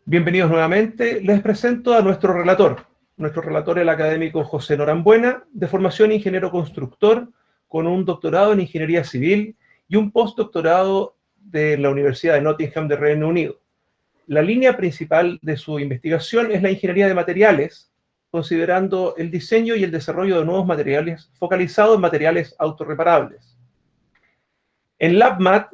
Bienvenidos nuevamente. Les presento a nuestro relator. Nuestro relator es el académico José Norambuena, de formación ingeniero constructor, con un doctorado en ingeniería civil y un postdoctorado de la Universidad de Nottingham de Reino Unido. La línea principal de su investigación es la ingeniería de materiales, considerando el diseño y el desarrollo de nuevos materiales focalizado en materiales autorreparables. En LabMat,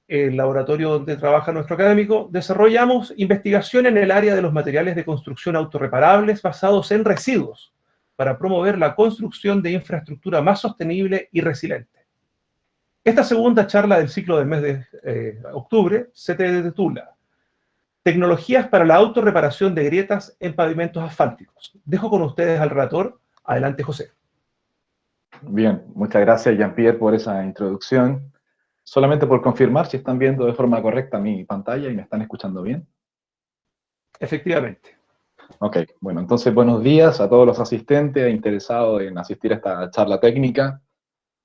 el laboratorio donde trabaja nuestro académico, desarrollamos investigación en el área de los materiales de construcción autorreparables basados en residuos para promover la construcción de infraestructura más sostenible y resiliente. Esta segunda charla del ciclo del mes de octubre se titula Tecnologías para la autorreparación de grietas en pavimentos asfálticos. Dejo con ustedes al relator. Adelante, José. Bien, muchas gracias, Jean-Pierre, por esa introducción. Solamente por confirmar si están viendo de forma correcta mi pantalla y me están escuchando bien. Efectivamente. Ok, bueno, entonces buenos días a todos los asistentes e interesados en asistir a esta charla técnica.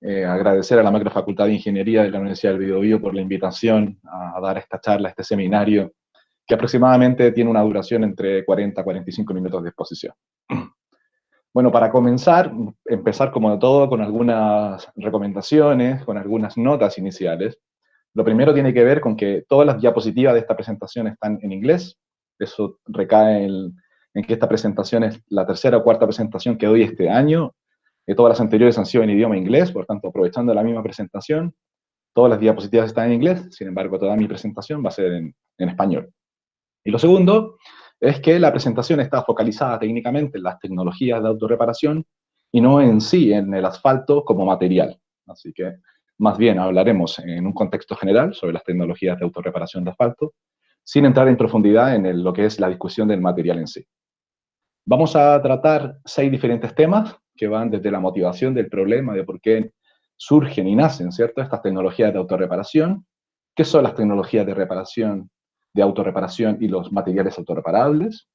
Agradecer a la Macrofacultad de Ingeniería de la Universidad del Biobío por la invitación a dar esta charla, este seminario, que aproximadamente tiene una duración entre 40 a 45 minutos de exposición. Bueno, para comenzar, empezar como todo con algunas recomendaciones, con algunas notas iniciales. Lo primero tiene que ver con que todas las diapositivas de esta presentación están en inglés. Eso recae en que esta presentación es la tercera o cuarta presentación que doy este año. Todas las anteriores han sido en idioma inglés, por tanto, aprovechando la misma presentación, todas las diapositivas están en inglés, sin embargo, toda mi presentación va a ser en español. Y lo segundo es que la presentación está focalizada técnicamente en las tecnologías de autorreparación y no en sí en el asfalto como material. Así que más bien hablaremos en un contexto general sobre las tecnologías de autorreparación de asfalto, sin entrar en profundidad en lo que es la discusión del material en sí. Vamos a tratar 6 diferentes temas que van desde la motivación del problema, de por qué surgen y nacen, ¿cierto?, estas tecnologías de autorreparación, qué son las tecnologías de reparación, de autorreparación y los materiales autorreparables.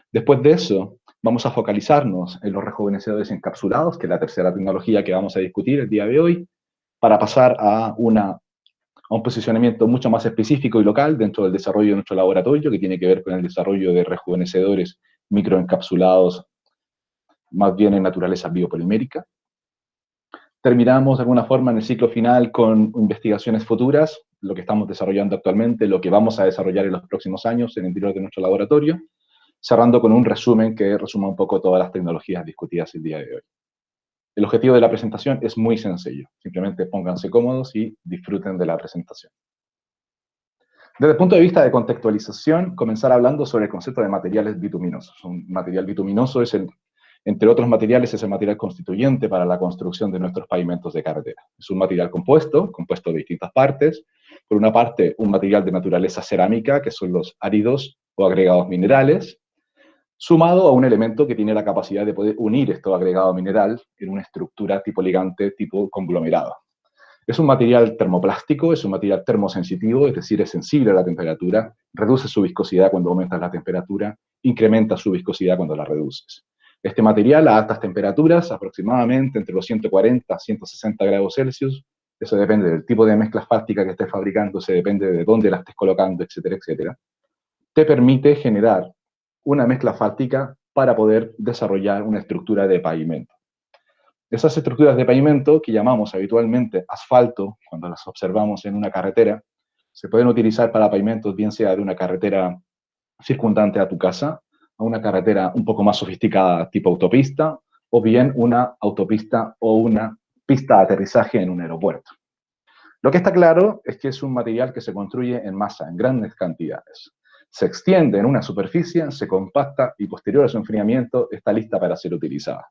Después de eso, vamos a focalizarnos en los rejuvenecedores encapsulados, que es la tercera tecnología que vamos a discutir el día de hoy, para pasar a un posicionamiento mucho más específico y local dentro del desarrollo de nuestro laboratorio, que tiene que ver con el desarrollo de rejuvenecedores microencapsulados, más bien en naturaleza biopolimérica. Terminamos de alguna forma en el ciclo final con investigaciones futuras, lo que estamos desarrollando actualmente, lo que vamos a desarrollar en los próximos años en el interior de nuestro laboratorio, cerrando con un resumen que resuma un poco todas las tecnologías discutidas el día de hoy. El objetivo de la presentación es muy sencillo, simplemente pónganse cómodos y disfruten de la presentación. Desde el punto de vista de contextualización, comenzar hablando sobre el concepto de materiales bituminosos. Un material bituminoso es, entre otros materiales, es el material constituyente para la construcción de nuestros pavimentos de carretera. Es un material compuesto de distintas partes. Por una parte, un material de naturaleza cerámica, que son los áridos o agregados minerales, sumado a un elemento que tiene la capacidad de poder unir estos agregados minerales en una estructura tipo ligante, tipo conglomerado. Es un material termoplástico, es un material termosensitivo, es decir, es sensible a la temperatura, reduce su viscosidad cuando aumentas la temperatura, incrementa su viscosidad cuando la reduces. Este material a altas temperaturas, aproximadamente entre los 140 a 160 grados Celsius, eso depende del tipo de mezcla asfáltica que estés fabricando, se depende de dónde la estés colocando, etcétera, etcétera, te permite generar una mezcla asfáltica para poder desarrollar una estructura de pavimento. Esas estructuras de pavimento, que llamamos habitualmente asfalto, cuando las observamos en una carretera, se pueden utilizar para pavimentos, bien sea de una carretera circundante a tu casa, a una carretera un poco más sofisticada tipo autopista, o bien una autopista o una pista de aterrizaje en un aeropuerto. Lo que está claro es que es un material que se construye en masa, en grandes cantidades. Se extiende en una superficie, se compacta y posterior a su enfriamiento está lista para ser utilizada.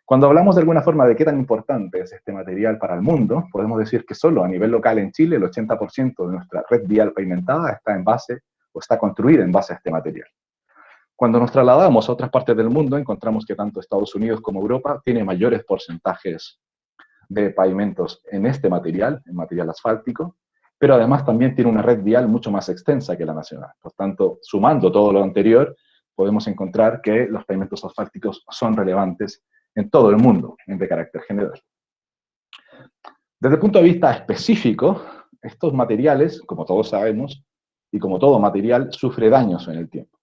Cuando hablamos de alguna forma de qué tan importante es este material para el mundo, podemos decir que solo a nivel local en Chile el 80% de nuestra red vial pavimentada está en base o está construida en base a este material. Cuando nos trasladamos a otras partes del mundo, encontramos que tanto Estados Unidos como Europa tienen mayores porcentajes de pavimentos en este material, en material asfáltico, pero además también tiene una red vial mucho más extensa que la nacional. Por tanto, sumando todo lo anterior, podemos encontrar que los pavimentos asfálticos son relevantes en todo el mundo, de carácter general. Desde el punto de vista específico, estos materiales, como todos sabemos, y como todo material, sufre daños en el tiempo.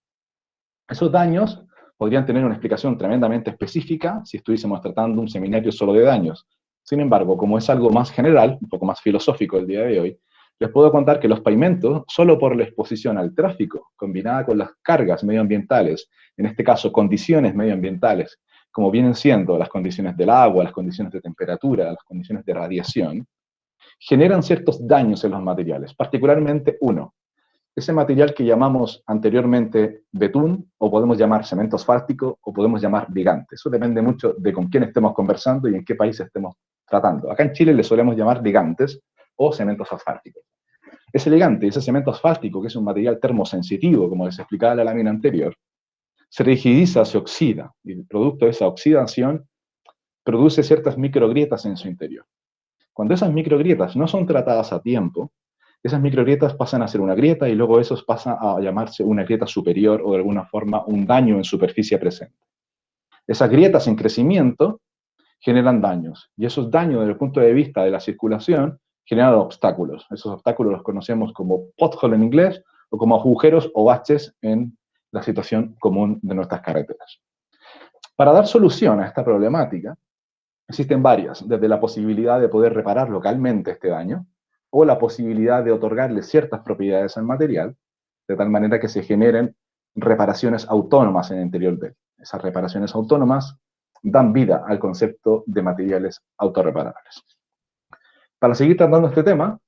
Esos daños podrían tener una explicación tremendamente específica si estuviésemos tratando un seminario solo de daños. Sin embargo, como es algo más general, un poco más filosófico el día de hoy, les puedo contar que los pavimentos, solo por la exposición al tráfico, combinada con las cargas medioambientales, en este caso condiciones medioambientales, como vienen siendo las condiciones del agua, las condiciones de temperatura, las condiciones de radiación, generan ciertos daños en los materiales, particularmente uno, ese material que llamamos anteriormente betún, o podemos llamar cemento asfáltico, o podemos llamar ligante. Eso depende mucho de con quién estemos conversando y en qué país estemos tratando. Acá en Chile le solemos llamar ligantes o cementos asfálticos. Ese ligante, ese cemento asfáltico, que es un material termosensitivo, como les explicaba en la lámina anterior, se rigidiza, se oxida, y producto de esa oxidación produce ciertas microgrietas en su interior. Cuando esas microgrietas no son tratadas a tiempo, esas microgrietas pasan a ser una grieta y luego eso pasa a llamarse una grieta superior o de alguna forma un daño en superficie presente. Esas grietas en crecimiento generan daños y esos daños desde el punto de vista de la circulación generan obstáculos. Esos obstáculos los conocemos como pothole en inglés o como agujeros o baches en la situación común de nuestras carreteras. Para dar solución a esta problemática, existen varias, desde la posibilidad de poder reparar localmente este daño, o la posibilidad de otorgarle ciertas propiedades al material, de tal manera que se generen reparaciones autónomas en el interior de él. Esas reparaciones autónomas dan vida al concepto de materiales autorreparables. Para seguir tratando este tema,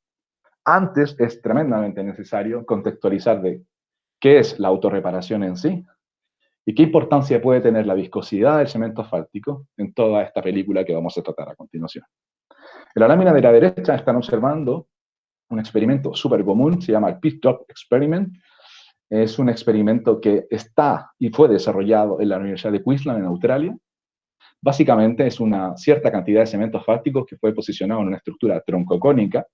antes es tremendamente necesario contextualizar de qué es la autorreparación en sí y qué importancia puede tener la viscosidad del cemento asfáltico en toda esta película que vamos a tratar a continuación. En la lámina de la derecha están observando un experimento súper común, se llama el Pit Stop Experiment. Es un experimento que está y fue desarrollado en la Universidad de Queensland, en Australia. Básicamente es una cierta cantidad de cemento asfáltico que fue posicionado en una estructura troncocónica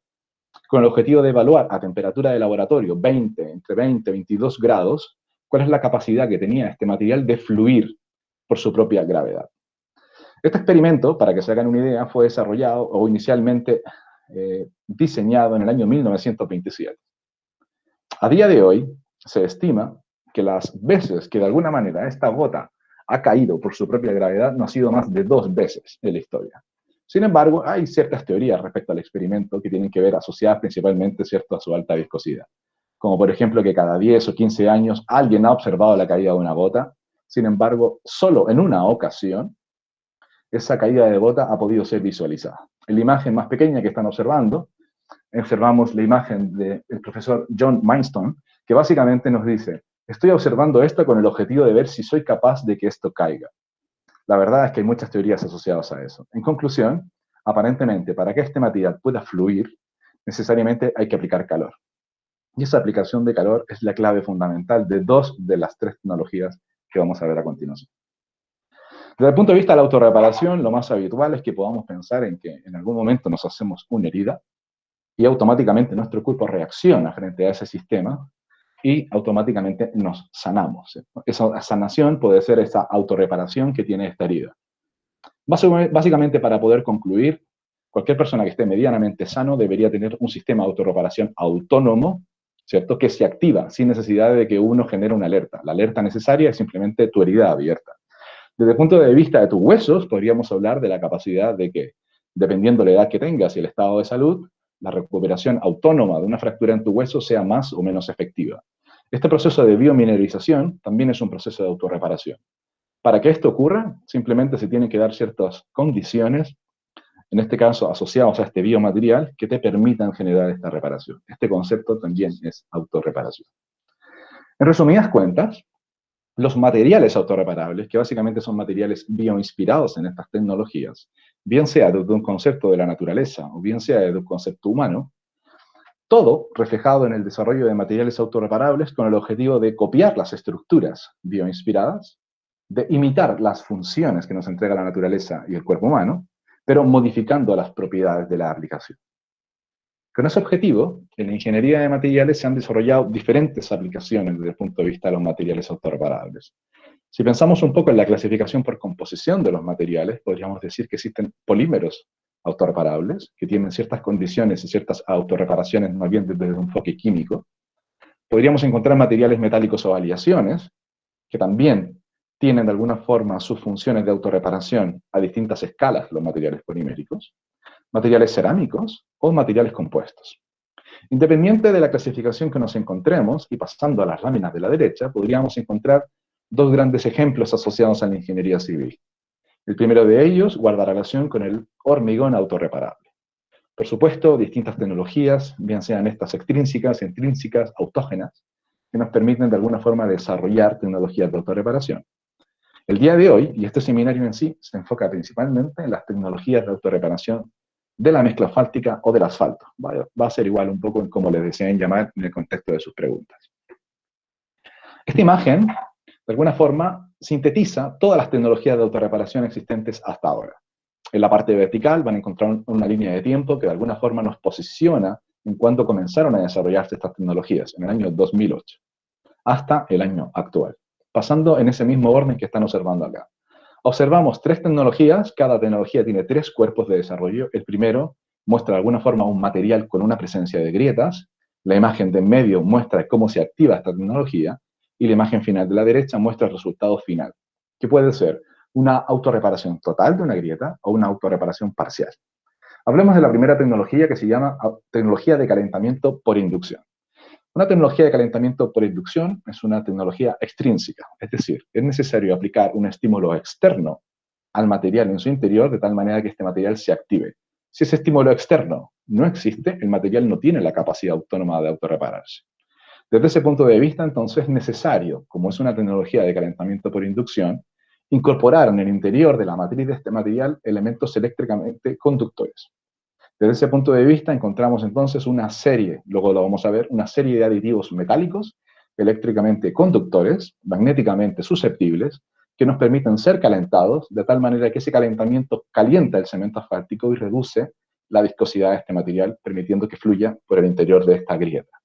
con el objetivo de evaluar a temperatura de laboratorio entre 20 y 22 grados cuál es la capacidad que tenía este material de fluir por su propia gravedad. Este experimento, para que se hagan una idea, fue desarrollado o inicialmente diseñado en el año 1927. A día de hoy, se estima que las veces que de alguna manera esta gota ha caído por su propia gravedad no ha sido más de 2 veces en la historia. Sin embargo, hay ciertas teorías respecto al experimento que tienen que ver asociadas principalmente, ¿cierto?, a su alta viscosidad. Como por ejemplo que cada 10 o 15 años alguien ha observado la caída de una gota. Sin embargo, solo en una ocasión, esa caída de gota ha podido ser visualizada. En la imagen más pequeña que están observamos la imagen del profesor John Milestone, que básicamente nos dice, estoy observando esto con el objetivo de ver si soy capaz de que esto caiga. La verdad es que hay muchas teorías asociadas a eso. En conclusión, aparentemente, para que este material pueda fluir, necesariamente hay que aplicar calor. Y esa aplicación de calor es la clave fundamental de 2 de las 3 tecnologías que vamos a ver a continuación. Desde el punto de vista de la autorreparación, lo más habitual es que podamos pensar en que en algún momento nos hacemos una herida y automáticamente nuestro cuerpo reacciona frente a ese sistema y automáticamente nos sanamos. Esa sanación puede ser esa autorreparación que tiene esta herida. Básicamente, para poder concluir, cualquier persona que esté medianamente sano debería tener un sistema de autorreparación autónomo, ¿cierto?, que se activa sin necesidad de que uno genere una alerta. La alerta necesaria es simplemente tu herida abierta. Desde el punto de vista de tus huesos, podríamos hablar de la capacidad de que, dependiendo de la edad que tengas y el estado de salud, la recuperación autónoma de una fractura en tu hueso sea más o menos efectiva. Este proceso de biomineralización también es un proceso de autorreparación. Para que esto ocurra, simplemente se tienen que dar ciertas condiciones, en este caso asociados a este biomaterial, que te permitan generar esta reparación. Este concepto también es autorreparación. En resumidas cuentas, los materiales autorreparables, que básicamente son materiales bioinspirados en estas tecnologías, bien sea desde un concepto de la naturaleza o bien sea desde un concepto humano, todo reflejado en el desarrollo de materiales autorreparables con el objetivo de copiar las estructuras bioinspiradas, de imitar las funciones que nos entrega la naturaleza y el cuerpo humano, pero modificando las propiedades de la aplicación. Con ese objetivo, en la ingeniería de materiales se han desarrollado diferentes aplicaciones desde el punto de vista de los materiales autorreparables. Si pensamos un poco en la clasificación por composición de los materiales, podríamos decir que existen polímeros autorreparables, que tienen ciertas condiciones y ciertas autorreparaciones más bien desde un enfoque químico. Podríamos encontrar materiales metálicos o aleaciones, que también tienen de alguna forma sus funciones de autorreparación a distintas escalas, los materiales poliméricos, materiales cerámicos o materiales compuestos. Independiente de la clasificación que nos encontremos, y pasando a las láminas de la derecha, podríamos encontrar dos grandes ejemplos asociados a la ingeniería civil. El primero de ellos guarda relación con el hormigón autorreparable. Por supuesto, distintas tecnologías, bien sean estas extrínsecas, intrínsecas, autógenas, que nos permiten de alguna forma desarrollar tecnologías de autorreparación. El día de hoy, y este seminario en sí, se enfoca principalmente en las tecnologías de autorreparación de la mezcla asfáltica o del asfalto. Va a ser igual un poco en cómo le deseen llamar en el contexto de sus preguntas. Esta imagen, de alguna forma, sintetiza todas las tecnologías de autorreparación existentes hasta ahora. En la parte vertical van a encontrar una línea de tiempo que de alguna forma nos posiciona en cuándo comenzaron a desarrollarse estas tecnologías, en el año 2008, hasta el año actual, pasando en ese mismo orden que están observando acá. Observamos tres tecnologías, cada tecnología tiene tres cuerpos de desarrollo. El primero muestra de alguna forma un material con una presencia de grietas, la imagen de en medio muestra cómo se activa esta tecnología, y la imagen final de la derecha muestra el resultado final, que puede ser una autorreparación total de una grieta o una autorreparación parcial. Hablemos de la primera tecnología que se llama tecnología de calentamiento por inducción. Una tecnología de calentamiento por inducción es una tecnología extrínseca, es decir, es necesario aplicar un estímulo externo al material en su interior de tal manera que este material se active. Si ese estímulo externo no existe, el material no tiene la capacidad autónoma de autorrepararse. Desde ese punto de vista, entonces, es necesario, como es una tecnología de calentamiento por inducción, incorporar en el interior de la matriz de este material elementos eléctricamente conductores. Desde ese punto de vista encontramos entonces una serie, luego lo vamos a ver, una serie de aditivos metálicos eléctricamente conductores, magnéticamente susceptibles, que nos permiten ser calentados de tal manera que ese calentamiento calienta el cemento asfáltico y reduce la viscosidad de este material, permitiendo que fluya por el interior de esta grieta.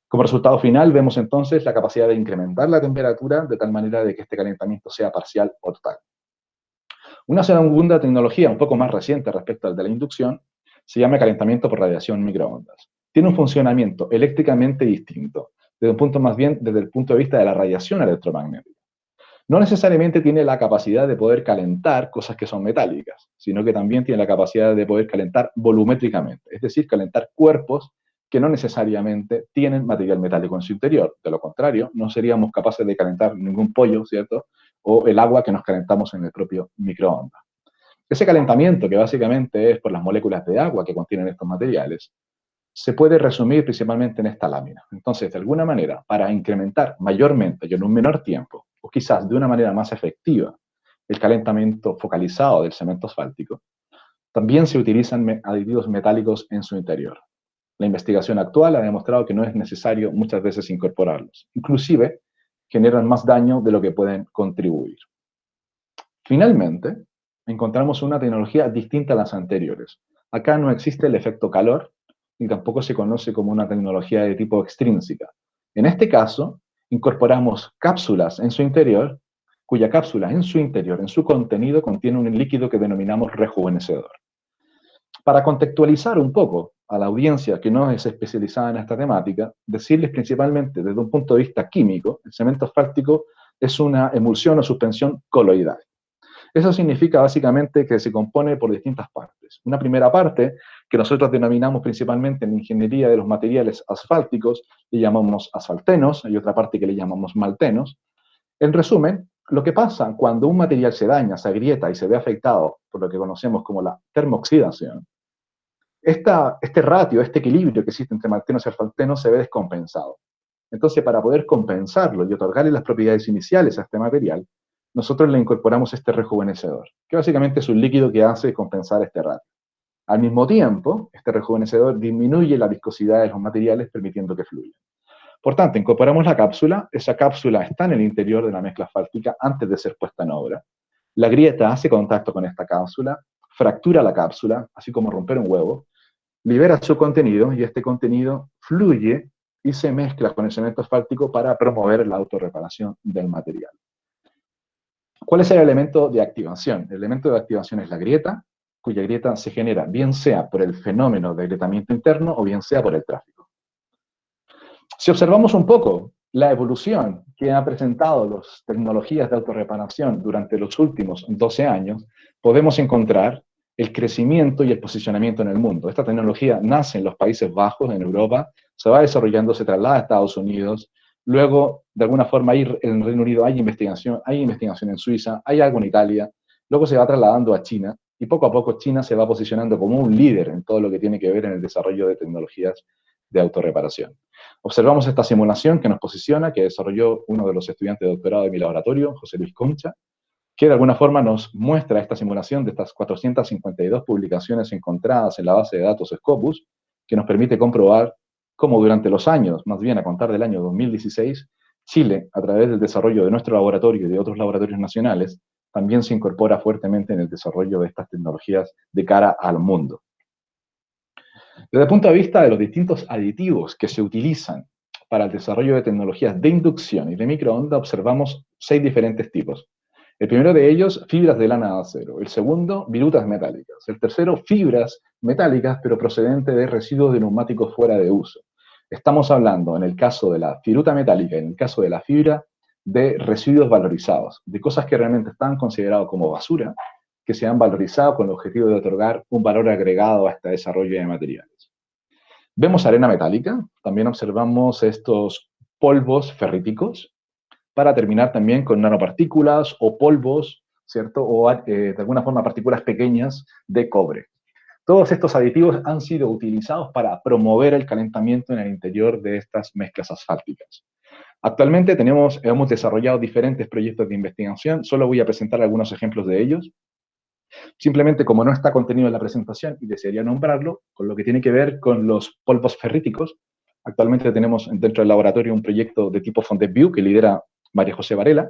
Como resultado final vemos entonces la capacidad de incrementar la temperatura de tal manera de que este calentamiento sea parcial o total. Una segunda tecnología un poco más reciente respecto al de la inducción se llama calentamiento por radiación microondas. Tiene un funcionamiento eléctricamente distinto, desde el punto de vista de la radiación electromagnética. No necesariamente tiene la capacidad de poder calentar cosas que son metálicas, sino que también tiene la capacidad de poder calentar volumétricamente, es decir, calentar cuerpos que no necesariamente tienen material metálico en su interior. De lo contrario, no seríamos capaces de calentar ningún pollo, ¿cierto? O el agua que nos calentamos en el propio microondas. Ese calentamiento, que básicamente es por las moléculas de agua que contienen estos materiales, se puede resumir principalmente en esta lámina. Entonces, de alguna manera, para incrementar mayormente y en un menor tiempo, o quizás de una manera más efectiva, el calentamiento focalizado del cemento asfáltico, también se utilizan aditivos metálicos en su interior. La investigación actual ha demostrado que no es necesario muchas veces incorporarlos. Inclusive, generan más daño de lo que pueden contribuir. Finalmente, encontramos una tecnología distinta a las anteriores. Acá no existe el efecto calor, ni tampoco se conoce como una tecnología de tipo extrínseca. En este caso, incorporamos cápsulas en su interior, cuya cápsula en su interior, en su contenido, contiene un líquido que denominamos rejuvenecedor. Para contextualizar un poco a la audiencia que no es especializada en esta temática, decirles principalmente desde un punto de vista químico, el cemento asfáltico es una emulsión o suspensión coloidal. Eso significa básicamente que se compone por distintas partes. Una primera parte, que nosotros denominamos principalmente en la ingeniería de los materiales asfálticos, le llamamos asfaltenos, hay otra parte que le llamamos maltenos. En resumen, lo que pasa cuando un material se daña, se agrieta y se ve afectado por lo que conocemos como la termooxidación, este ratio, este equilibrio que existe entre maltenos y asfaltenos se ve descompensado. Entonces, para poder compensarlo y otorgarle las propiedades iniciales a este material, nosotros le incorporamos este rejuvenecedor, que básicamente es un líquido que hace compensar este ratio. Al mismo tiempo, este rejuvenecedor disminuye la viscosidad de los materiales, permitiendo que fluyan. Por tanto, incorporamos la cápsula, esa cápsula está en el interior de la mezcla asfáltica antes de ser puesta en obra. La grieta hace contacto con esta cápsula, fractura la cápsula, así como romper un huevo, libera su contenido y este contenido fluye y se mezcla con el cemento asfáltico para promover la autorreparación del material. ¿Cuál es el elemento de activación? El elemento de activación es la grieta, cuya grieta se genera bien sea por el fenómeno de agrietamiento interno o bien sea por el tráfico. Si observamos un poco la evolución que han presentado las tecnologías de autorreparación durante los últimos 12 años, podemos encontrar el crecimiento y el posicionamiento en el mundo. Esta tecnología nace en los Países Bajos, en Europa, se va desarrollando, se traslada a Estados Unidos, luego, de alguna forma, ahí en Reino Unido hay investigación en Suiza, hay algo en Italia, luego se va trasladando a China, y poco a poco China se va posicionando como un líder en todo lo que tiene que ver en el desarrollo de tecnologías de autorreparación. Observamos esta simulación que nos posiciona, que desarrolló uno de los estudiantes de doctorado de mi laboratorio, José Luis Concha, que de alguna forma nos muestra esta simulación de estas 452 publicaciones encontradas en la base de datos Scopus, que nos permite comprobar cómo durante los años, más bien a contar del año 2016, Chile, a través del desarrollo de nuestro laboratorio y de otros laboratorios nacionales, también se incorpora fuertemente en el desarrollo de estas tecnologías de cara al mundo. Desde el punto de vista de los distintos aditivos que se utilizan para el desarrollo de tecnologías de inducción y de microondas, observamos 6 diferentes tipos. El primero de ellos, fibras de lana de acero. El segundo, virutas metálicas. El tercero, fibras metálicas, pero procedentes de residuos de neumáticos fuera de uso. Estamos hablando, en el caso de la viruta metálica, en el caso de la fibra, de residuos valorizados, de cosas que realmente están considerados como basura, que se han valorizado con el objetivo de otorgar un valor agregado a este desarrollo de materiales. Vemos arena metálica, también observamos estos polvos ferríticos, para terminar también con nanopartículas o polvos, ¿cierto? O de alguna forma partículas pequeñas de cobre. Todos estos aditivos han sido utilizados para promover el calentamiento en el interior de estas mezclas asfálticas. Actualmente hemos desarrollado diferentes proyectos de investigación, solo voy a presentar algunos ejemplos de ellos. Simplemente como no está contenido en la presentación y desearía nombrarlo, con lo que tiene que ver con los polvos ferríticos, actualmente tenemos dentro del laboratorio un proyecto de tipo Fontainebleau que lidera María José Varela,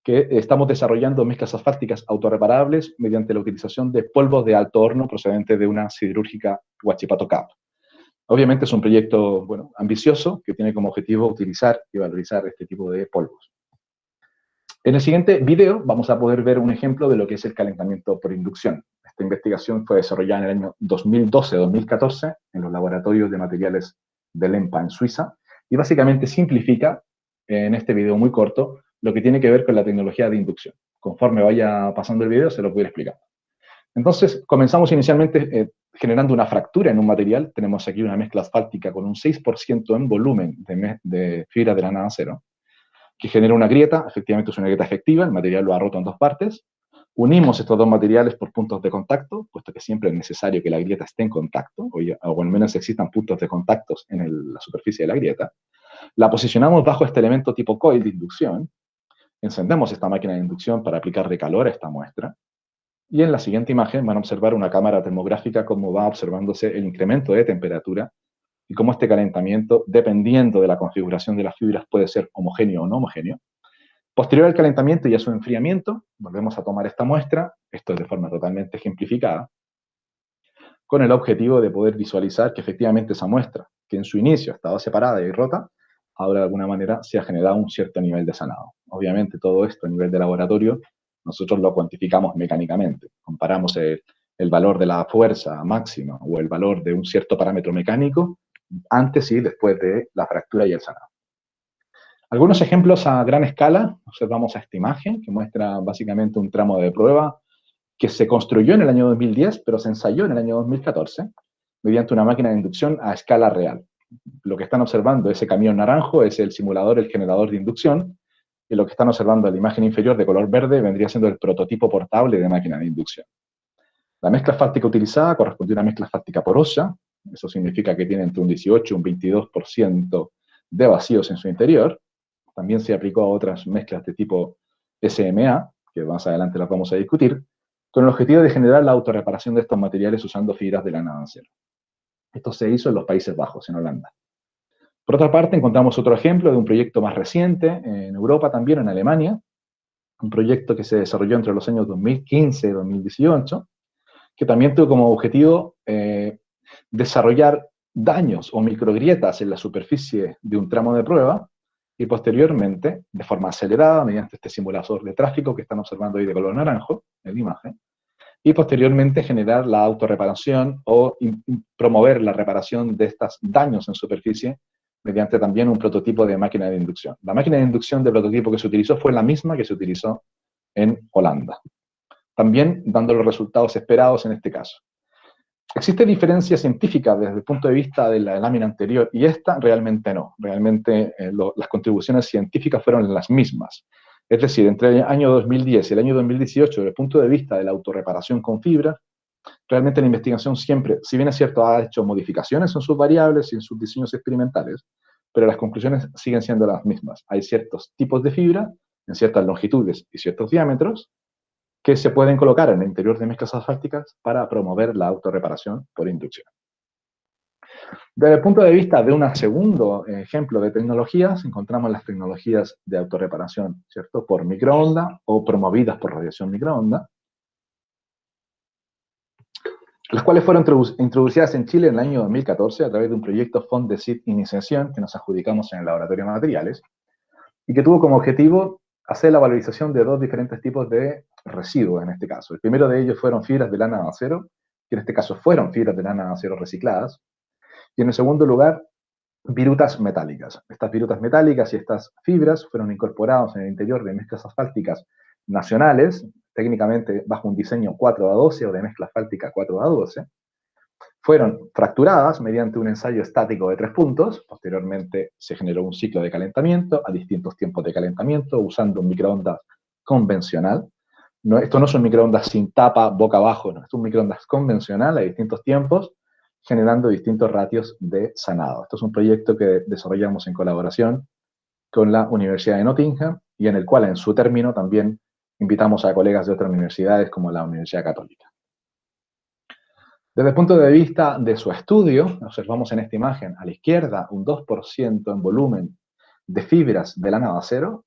que estamos desarrollando mezclas asfálticas autorreparables mediante la utilización de polvos de alto horno procedentes de una siderúrgica Huachipato Cap. Obviamente es un proyecto ambicioso que tiene como objetivo utilizar y valorizar este tipo de polvos. En el siguiente video vamos a poder ver un ejemplo de lo que es el calentamiento por inducción. Esta investigación fue desarrollada en el año 2012-2014 en los laboratorios de materiales de LEMPA en Suiza y básicamente simplifica en este video muy corto lo que tiene que ver con la tecnología de inducción. Conforme vaya pasando el video se lo voy a explicar. Entonces comenzamos inicialmente generando una fractura en un material. Tenemos aquí una mezcla asfáltica con un 6% en volumen de fibra de lana de acero, que genera una grieta, efectivamente es una grieta efectiva, el material lo ha roto en 2 partes. Unimos estos 2 materiales por puntos de contacto, puesto que siempre es necesario que la grieta esté en contacto, o al menos existan puntos de contacto en la superficie de la grieta. La posicionamos bajo este elemento tipo coil de inducción, encendemos esta máquina de inducción para aplicarle calor a esta muestra, y en la siguiente imagen van a observar una cámara termográfica cómo va observándose el incremento de temperatura y cómo este calentamiento, dependiendo de la configuración de las fibras, puede ser homogéneo o no homogéneo. Posterior al calentamiento y a su enfriamiento, volvemos a tomar esta muestra, esto es de forma totalmente ejemplificada, con el objetivo de poder visualizar que efectivamente esa muestra, que en su inicio estaba separada y rota, ahora de alguna manera se ha generado un cierto nivel de sanado. Obviamente todo esto a nivel de laboratorio, nosotros lo cuantificamos mecánicamente, comparamos el valor de la fuerza máxima o el valor de un cierto parámetro mecánico antes y después de la fractura y el sanado. Algunos ejemplos a gran escala, observamos a esta imagen que muestra básicamente un tramo de prueba que se construyó en el año 2010, pero se ensayó en el año 2014 mediante una máquina de inducción a escala real. Lo que están observando, ese camión naranjo, es el simulador, el generador de inducción, y lo que están observando en la imagen inferior de color verde vendría siendo el prototipo portable de máquina de inducción. La mezcla asfáltica utilizada corresponde a una mezcla asfáltica porosa, eso significa que tiene entre un 18 y un 22% de vacíos en su interior. También se aplicó a otras mezclas de tipo SMA, que más adelante las vamos a discutir, con el objetivo de generar la autorreparación de estos materiales usando fibras de lana de acero. Esto se hizo en los Países Bajos, en Holanda. Por otra parte, encontramos otro ejemplo de un proyecto más reciente, en Europa también, en Alemania, un proyecto que se desarrolló entre los años 2015 y 2018, que también tuvo como objetivo desarrollar daños o microgrietas en la superficie de un tramo de prueba y posteriormente, de forma acelerada, mediante este simulador de tráfico que están observando ahí de color naranjo en la imagen, y posteriormente generar la autorreparación o promover la reparación de estos daños en superficie mediante también un prototipo de máquina de inducción. La máquina de inducción de prototipo que se utilizó fue la misma que se utilizó en Holanda, también dando los resultados esperados en este caso. Existe diferencia científica desde el punto de vista de la lámina anterior y esta realmente no. Realmente las contribuciones científicas fueron las mismas. Es decir, entre el año 2010 y el año 2018, desde el punto de vista de la autorreparación con fibra, realmente la investigación siempre, si bien es cierto, ha hecho modificaciones en sus variables y en sus diseños experimentales, pero las conclusiones siguen siendo las mismas. Hay ciertos tipos de fibra en ciertas longitudes y ciertos diámetros que se pueden colocar en el interior de mezclas asfálticas para promover la autorreparación por inducción. Desde el punto de vista de un segundo ejemplo de tecnologías, encontramos las tecnologías de autorreparación, ¿cierto? Por microondas o promovidas por radiación microondas, las cuales fueron introducidas en Chile en el año 2014 a través de un proyecto Fond de SID Iniciación que nos adjudicamos en el Laboratorio de Materiales y que tuvo como objetivo hacer la valorización de dos diferentes tipos de residuos en este caso. El primero de ellos fueron fibras de lana de acero, que en este caso fueron fibras de lana de acero recicladas, y en el segundo lugar, virutas metálicas. Estas virutas metálicas y estas fibras fueron incorporadas en el interior de mezclas asfálticas nacionales, técnicamente bajo un diseño 4A12 o de mezcla asfáltica 4A12, fueron fracturadas mediante un ensayo estático de 3 puntos, posteriormente se generó un ciclo de calentamiento a distintos tiempos de calentamiento usando un microondas convencional. Esto no es un microondas sin tapa, boca abajo, no, es un microondas convencional a distintos tiempos, generando distintos ratios de sanado. Esto es un proyecto que desarrollamos en colaboración con la Universidad de Nottingham y en el cual en su término también invitamos a colegas de otras universidades como la Universidad Católica. Desde el punto de vista de su estudio, observamos en esta imagen a la izquierda un 2% en volumen de fibras de lana de acero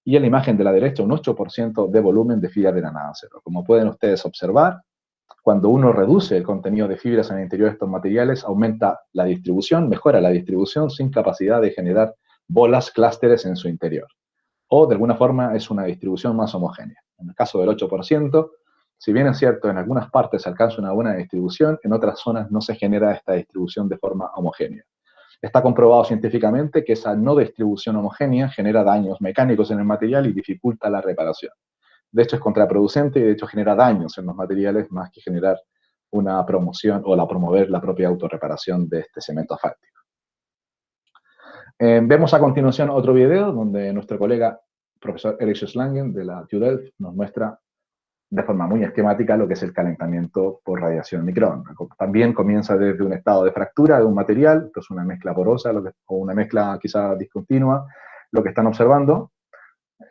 y en la imagen de la derecha un 8% de volumen de fibras de lana de acero. Como pueden ustedes observar, cuando uno reduce el contenido de fibras en el interior de estos materiales, aumenta la distribución, mejora la distribución sin capacidad de generar bolas, clústeres en su interior. O, de alguna forma, es una distribución más homogénea. En el caso del 8%, si bien es cierto, en algunas partes se alcanza una buena distribución, en otras zonas no se genera esta distribución de forma homogénea. Está comprobado científicamente que esa no distribución homogénea genera daños mecánicos en el material y dificulta la reparación. De hecho, es contraproducente y de hecho genera daños en los materiales más que generar una promoción o promover la propia autorreparación de este cemento asfáltico. Vemos a continuación otro video donde nuestro colega, profesor Erik Slangen de la TU Delft, nos muestra de forma muy esquemática lo que es el calentamiento por radiación microondas. También comienza desde un estado de fractura de un material, esto es una mezcla porosa o una mezcla quizá discontinua, lo que están observando.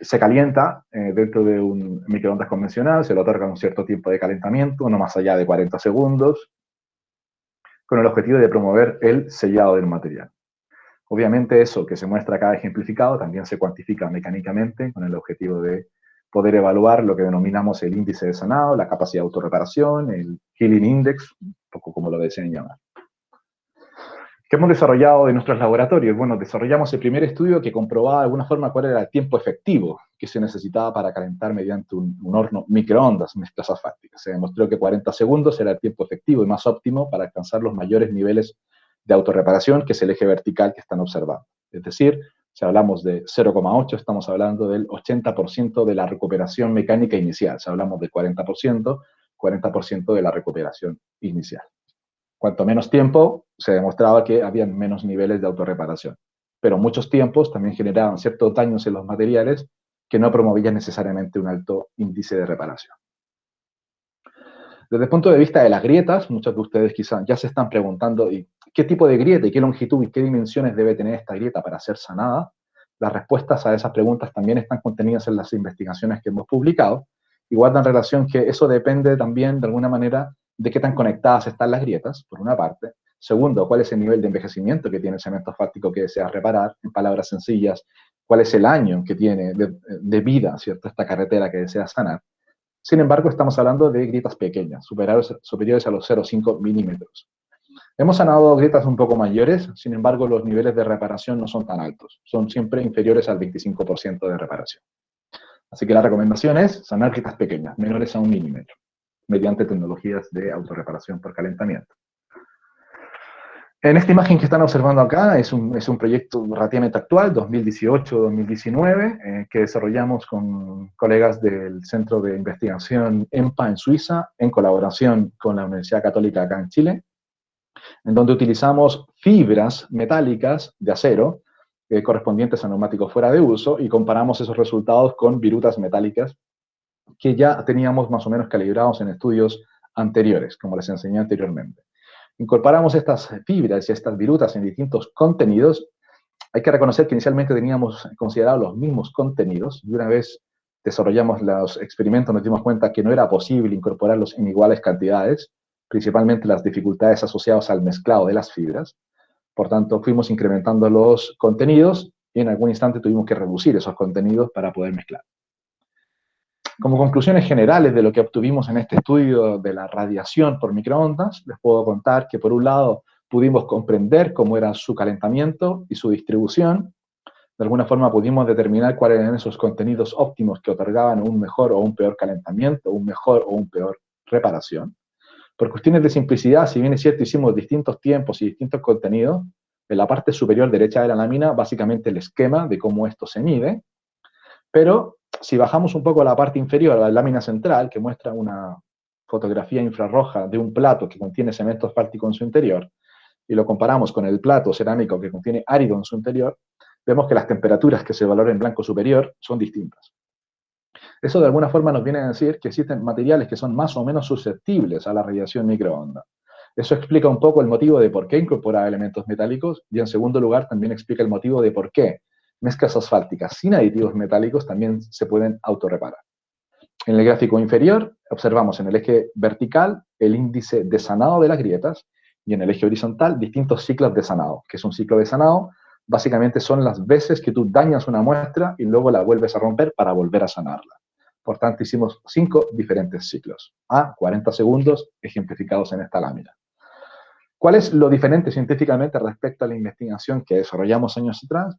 Se calienta dentro de un microondas convencional, se le otorga un cierto tiempo de calentamiento, no más allá de 40 segundos, con el objetivo de promover el sellado del material. Obviamente eso que se muestra acá ejemplificado también se cuantifica mecánicamente con el objetivo de poder evaluar lo que denominamos el índice de sanado, la capacidad de autorreparación, el healing index, un poco como lo deseen llamar. ¿Qué hemos desarrollado en nuestros laboratorios? Bueno, desarrollamos el primer estudio que comprobaba de alguna forma cuál era el tiempo efectivo que se necesitaba para calentar mediante un horno microondas, mezclas asfálticas. Se demostró que 40 segundos era el tiempo efectivo y más óptimo para alcanzar los mayores niveles de autorreparación, que es el eje vertical que están observando. Es decir, si hablamos de 0,8, estamos hablando del 80% de la recuperación mecánica inicial. Si hablamos del 40%, 40% de la recuperación inicial. Cuanto menos tiempo, se demostraba que habían menos niveles de autorreparación. Pero muchos tiempos también generaban ciertos daños en los materiales que no promovían necesariamente un alto índice de reparación. Desde el punto de vista de las grietas, muchos de ustedes quizás ya se están preguntando qué tipo de grieta y qué longitud y qué dimensiones debe tener esta grieta para ser sanada. Las respuestas a esas preguntas también están contenidas en las investigaciones que hemos publicado y guardan relación que eso depende también de alguna manera de qué tan conectadas están las grietas, por una parte. Segundo, cuál es el nivel de envejecimiento que tiene el cemento asfáltico que desea reparar. En palabras sencillas, cuál es el año que tiene de vida, ¿cierto?, esta carretera que desea sanar. Sin embargo, estamos hablando de grietas pequeñas, superiores a los 0,5 milímetros. Hemos sanado grietas un poco mayores, sin embargo, los niveles de reparación no son tan altos. Son siempre inferiores al 25% de reparación. Así que la recomendación es sanar grietas pequeñas, menores a 1 milímetro, mediante tecnologías de autorreparación por calentamiento. En esta imagen que están observando acá es un proyecto relativamente actual, 2018-2019, que desarrollamos con colegas del Centro de Investigación EMPA en Suiza, en colaboración con la Universidad Católica acá en Chile, en donde utilizamos fibras metálicas de acero correspondientes a neumáticos fuera de uso y comparamos esos resultados con virutas metálicas que ya teníamos más o menos calibrados en estudios anteriores, como les enseñé anteriormente. Incorporamos estas fibras y estas virutas en distintos contenidos. Hay que reconocer que inicialmente teníamos considerado los mismos contenidos y una vez desarrollamos los experimentos nos dimos cuenta que no era posible incorporarlos en iguales cantidades, principalmente las dificultades asociadas al mezclado de las fibras. Por tanto, fuimos incrementando los contenidos y en algún instante tuvimos que reducir esos contenidos para poder mezclar. Como conclusiones generales de lo que obtuvimos en este estudio de la radiación por microondas, les puedo contar que por un lado pudimos comprender cómo era su calentamiento y su distribución. De alguna forma pudimos determinar cuáles eran esos contenidos óptimos que otorgaban un mejor o un peor calentamiento, un mejor o un peor reparación. Por cuestiones de simplicidad, si bien es cierto, hicimos distintos tiempos y distintos contenidos, en la parte superior derecha de la lámina, básicamente el esquema de cómo esto se mide, pero si bajamos un poco a la parte inferior, a la lámina central, que muestra una fotografía infrarroja de un plato que contiene cemento asfáltico en su interior, y lo comparamos con el plato cerámico que contiene árido en su interior, vemos que las temperaturas que se valoran en blanco superior son distintas. Eso de alguna forma nos viene a decir que existen materiales que son más o menos susceptibles a la radiación microondas. Eso explica un poco el motivo de por qué incorporar elementos metálicos y en segundo lugar también explica el motivo de por qué mezclas asfálticas sin aditivos metálicos también se pueden autorreparar. En el gráfico inferior observamos en el eje vertical el índice de sanado de las grietas y en el eje horizontal distintos ciclos de sanado. ¿Qué es un ciclo de sanado? Básicamente son las veces que tú dañas una muestra y luego la vuelves a romper para volver a sanarla. Por tanto, hicimos 5 diferentes ciclos, a 40 segundos, ejemplificados en esta lámina. ¿Cuál es lo diferente científicamente respecto a la investigación que desarrollamos años atrás?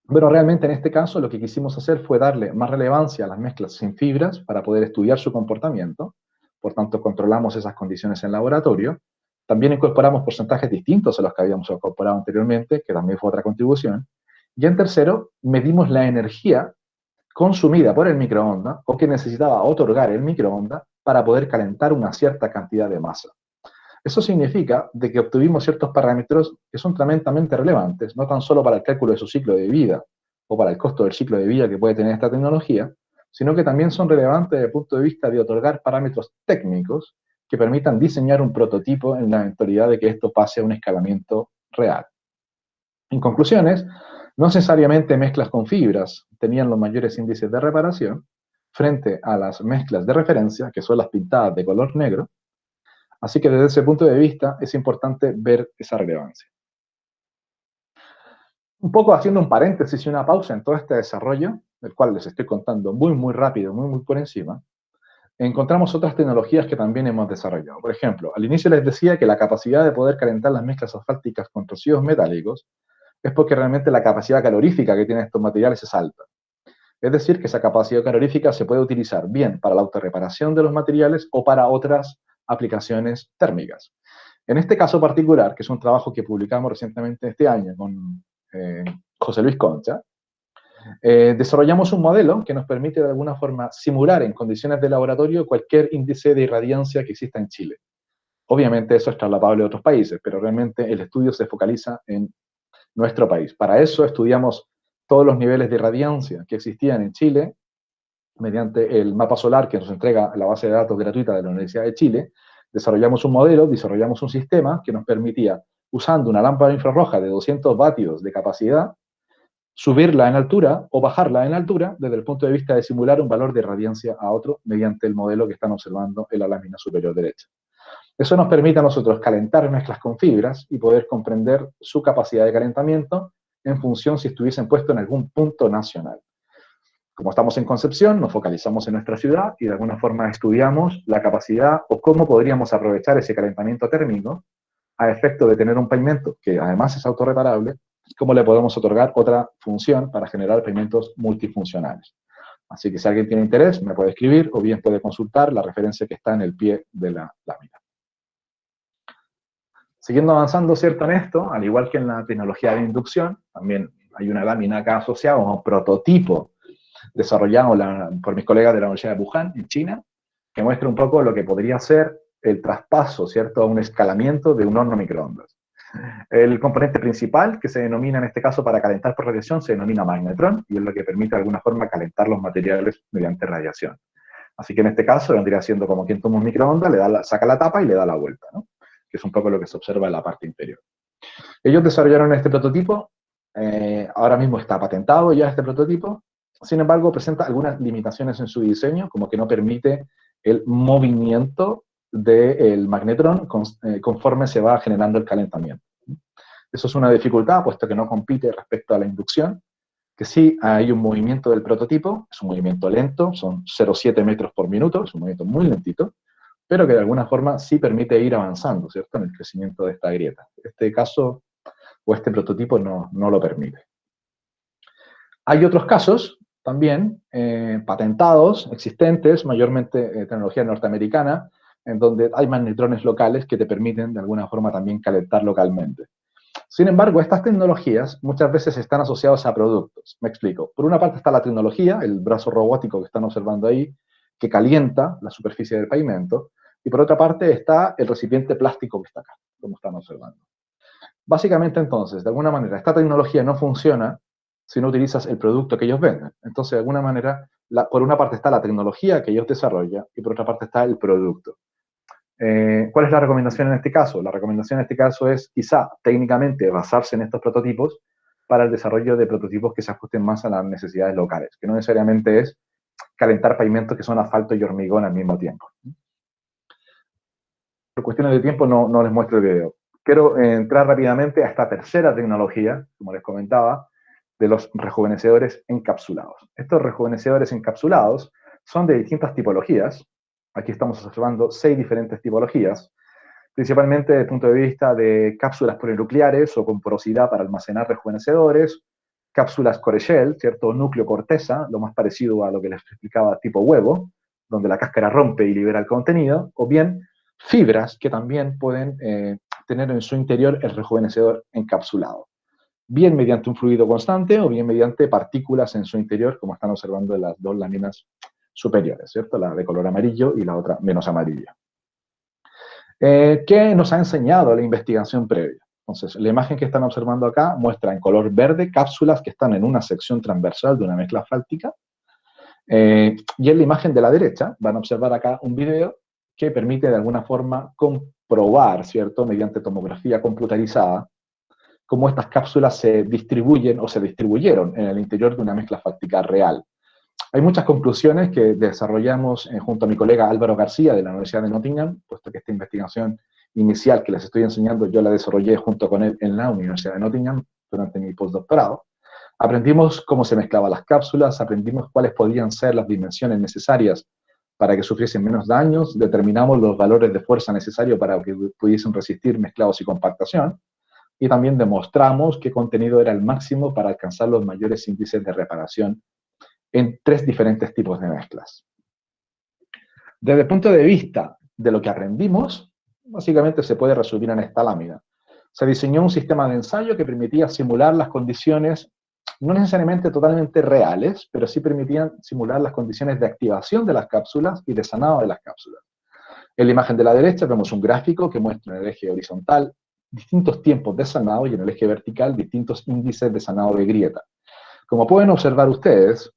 Bueno, realmente en este caso lo que quisimos hacer fue darle más relevancia a las mezclas sin fibras para poder estudiar su comportamiento. Por tanto, controlamos esas condiciones en laboratorio. También incorporamos porcentajes distintos a los que habíamos incorporado anteriormente, que también fue otra contribución. Y en tercero, medimos la energía consumida por el microondas o que necesitaba otorgar el microondas para poder calentar una cierta cantidad de masa. Eso significa de que obtuvimos ciertos parámetros que son tremendamente relevantes, no tan solo para el cálculo de su ciclo de vida o para el costo del ciclo de vida que puede tener esta tecnología, sino que también son relevantes desde el punto de vista de otorgar parámetros técnicos que permitan diseñar un prototipo en la eventualidad de que esto pase a un escalamiento real. En conclusiones, no necesariamente mezclas con fibras tenían los mayores índices de reparación frente a las mezclas de referencia, que son las pintadas de color negro. Así que desde ese punto de vista es importante ver esa relevancia. Un poco haciendo un paréntesis y una pausa en todo este desarrollo, del cual les estoy contando muy rápido, muy por encima, encontramos otras tecnologías que también hemos desarrollado. Por ejemplo, al inicio les decía que la capacidad de poder calentar las mezclas asfálticas con residuos metálicos es porque realmente la capacidad calorífica que tienen estos materiales es alta. Es decir, que esa capacidad calorífica se puede utilizar bien para la autorreparación de los materiales o para otras aplicaciones térmicas. En este caso particular, que es un trabajo que publicamos recientemente este año con José Luis Concha, desarrollamos un modelo que nos permite de alguna forma simular en condiciones de laboratorio cualquier índice de irradiancia que exista en Chile. Obviamente eso es trasladable a otros países, pero realmente el estudio se focaliza en nuestro país. Para eso estudiamos todos los niveles de irradiancia que existían en Chile, mediante el mapa solar que nos entrega la base de datos gratuita de la Universidad de Chile. Desarrollamos un modelo, desarrollamos un sistema que nos permitía, usando una lámpara infrarroja de 200 vatios de capacidad, subirla en altura o bajarla en altura desde el punto de vista de simular un valor de radiancia a otro mediante el modelo que están observando en la lámina superior derecha. Eso nos permite a nosotros calentar mezclas con fibras y poder comprender su capacidad de calentamiento en función si estuviesen puestos en algún punto nacional. Como estamos en Concepción, nos focalizamos en nuestra ciudad y de alguna forma estudiamos la capacidad o cómo podríamos aprovechar ese calentamiento térmico a efecto de tener un pavimento que además es autorreparable, cómo le podemos otorgar otra función para generar pavimentos multifuncionales. Así que si alguien tiene interés, me puede escribir o bien puede consultar la referencia que está en el pie de la lámina. Siguiendo avanzando, ¿cierto? En esto, al igual que en la tecnología de inducción, también hay una lámina acá asociada, un prototipo desarrollado por mis colegas de la Universidad de Wuhan, en China, que muestra un poco lo que podría ser el traspaso, ¿cierto?, a un escalamiento de un horno microondas. El componente principal, que se denomina en este caso para calentar por radiación, se denomina magnetrón, y es lo que permite de alguna forma calentar los materiales mediante radiación. Así que en este caso vendría siendo como quien toma un microondas, saca la tapa y le da la vuelta, ¿no? Que es un poco lo que se observa en la parte inferior. Ellos desarrollaron este prototipo, ahora mismo está patentado ya este prototipo, sin embargo presenta algunas limitaciones en su diseño, como que no permite el movimiento del magnetrón conforme se va generando el calentamiento. Eso es una dificultad, puesto que no compite respecto a la inducción, que sí hay un movimiento del prototipo, es un movimiento lento, son 0,7 metros por minuto, es un movimiento muy lentito, pero que de alguna forma sí permite ir avanzando, ¿cierto?, en el crecimiento de esta grieta. Este caso, o este prototipo, no lo permite. Hay otros casos, también, patentados, existentes, mayormente tecnología norteamericana, en donde hay magnetrones locales que te permiten, de alguna forma, también calentar localmente. Sin embargo, estas tecnologías muchas veces están asociadas a productos. Me explico. Por una parte está la tecnología, el brazo robótico que están observando ahí, que calienta la superficie del pavimento, y por otra parte está el recipiente plástico que está acá, como están observando. Básicamente, entonces, de alguna manera, esta tecnología no funciona si no utilizas el producto que ellos venden. Entonces, de alguna manera, por una parte está la tecnología que ellos desarrollan y por otra parte está el producto. ¿Cuál es la recomendación en este caso? La recomendación en este caso es quizá técnicamente basarse en estos prototipos para el desarrollo de prototipos que se ajusten más a las necesidades locales, que no necesariamente es calentar pavimentos que son asfalto y hormigón al mismo tiempo. Por cuestiones de tiempo no les muestro el video. Quiero entrar rápidamente a esta tercera tecnología, como les comentaba, de los rejuvenecedores encapsulados. Estos rejuvenecedores encapsulados son de distintas tipologías. Aquí estamos observando 6 diferentes tipologías, principalmente desde el punto de vista de cápsulas polinucleares o con porosidad para almacenar rejuvenecedores, cápsulas core shell, ¿cierto? Núcleo corteza, lo más parecido a lo que les explicaba tipo huevo, donde la cáscara rompe y libera el contenido, o bien fibras que también pueden tener en su interior el rejuvenecedor encapsulado, bien mediante un fluido constante o bien mediante partículas en su interior, como están observando en las dos láminas superiores, ¿cierto? La de color amarillo y la otra menos amarilla. ¿Qué nos ha enseñado la investigación previa? Entonces, la imagen que están observando acá muestra en color verde cápsulas que están en una sección transversal de una mezcla asfáltica. Y en la imagen de la derecha van a observar acá un video que permite de alguna forma comprobar, ¿cierto?, mediante tomografía computarizada, cómo estas cápsulas se distribuyen o se distribuyeron en el interior de una mezcla asfáltica real. Hay muchas conclusiones que desarrollamos junto a mi colega Álvaro García de la Universidad de Nottingham, puesto que esta investigación inicial que les estoy enseñando yo la desarrollé junto con él en la Universidad de Nottingham durante mi postdoctorado. Aprendimos cómo se mezclaban las cápsulas, aprendimos cuáles podían ser las dimensiones necesarias para que sufriesen menos daños, determinamos los valores de fuerza necesarios para que pudiesen resistir mezclados y compactación, y también demostramos qué contenido era el máximo para alcanzar los mayores índices de reparación en 3 diferentes tipos de mezclas. Desde el punto de vista de lo que aprendimos, básicamente se puede resumir en esta lámina. Se diseñó un sistema de ensayo que permitía simular las condiciones, no necesariamente totalmente reales, pero sí permitían simular las condiciones de activación de las cápsulas y de sanado de las cápsulas. En la imagen de la derecha vemos un gráfico que muestra en el eje horizontal distintos tiempos de sanado y en el eje vertical distintos índices de sanado de grieta. Como pueden observar ustedes,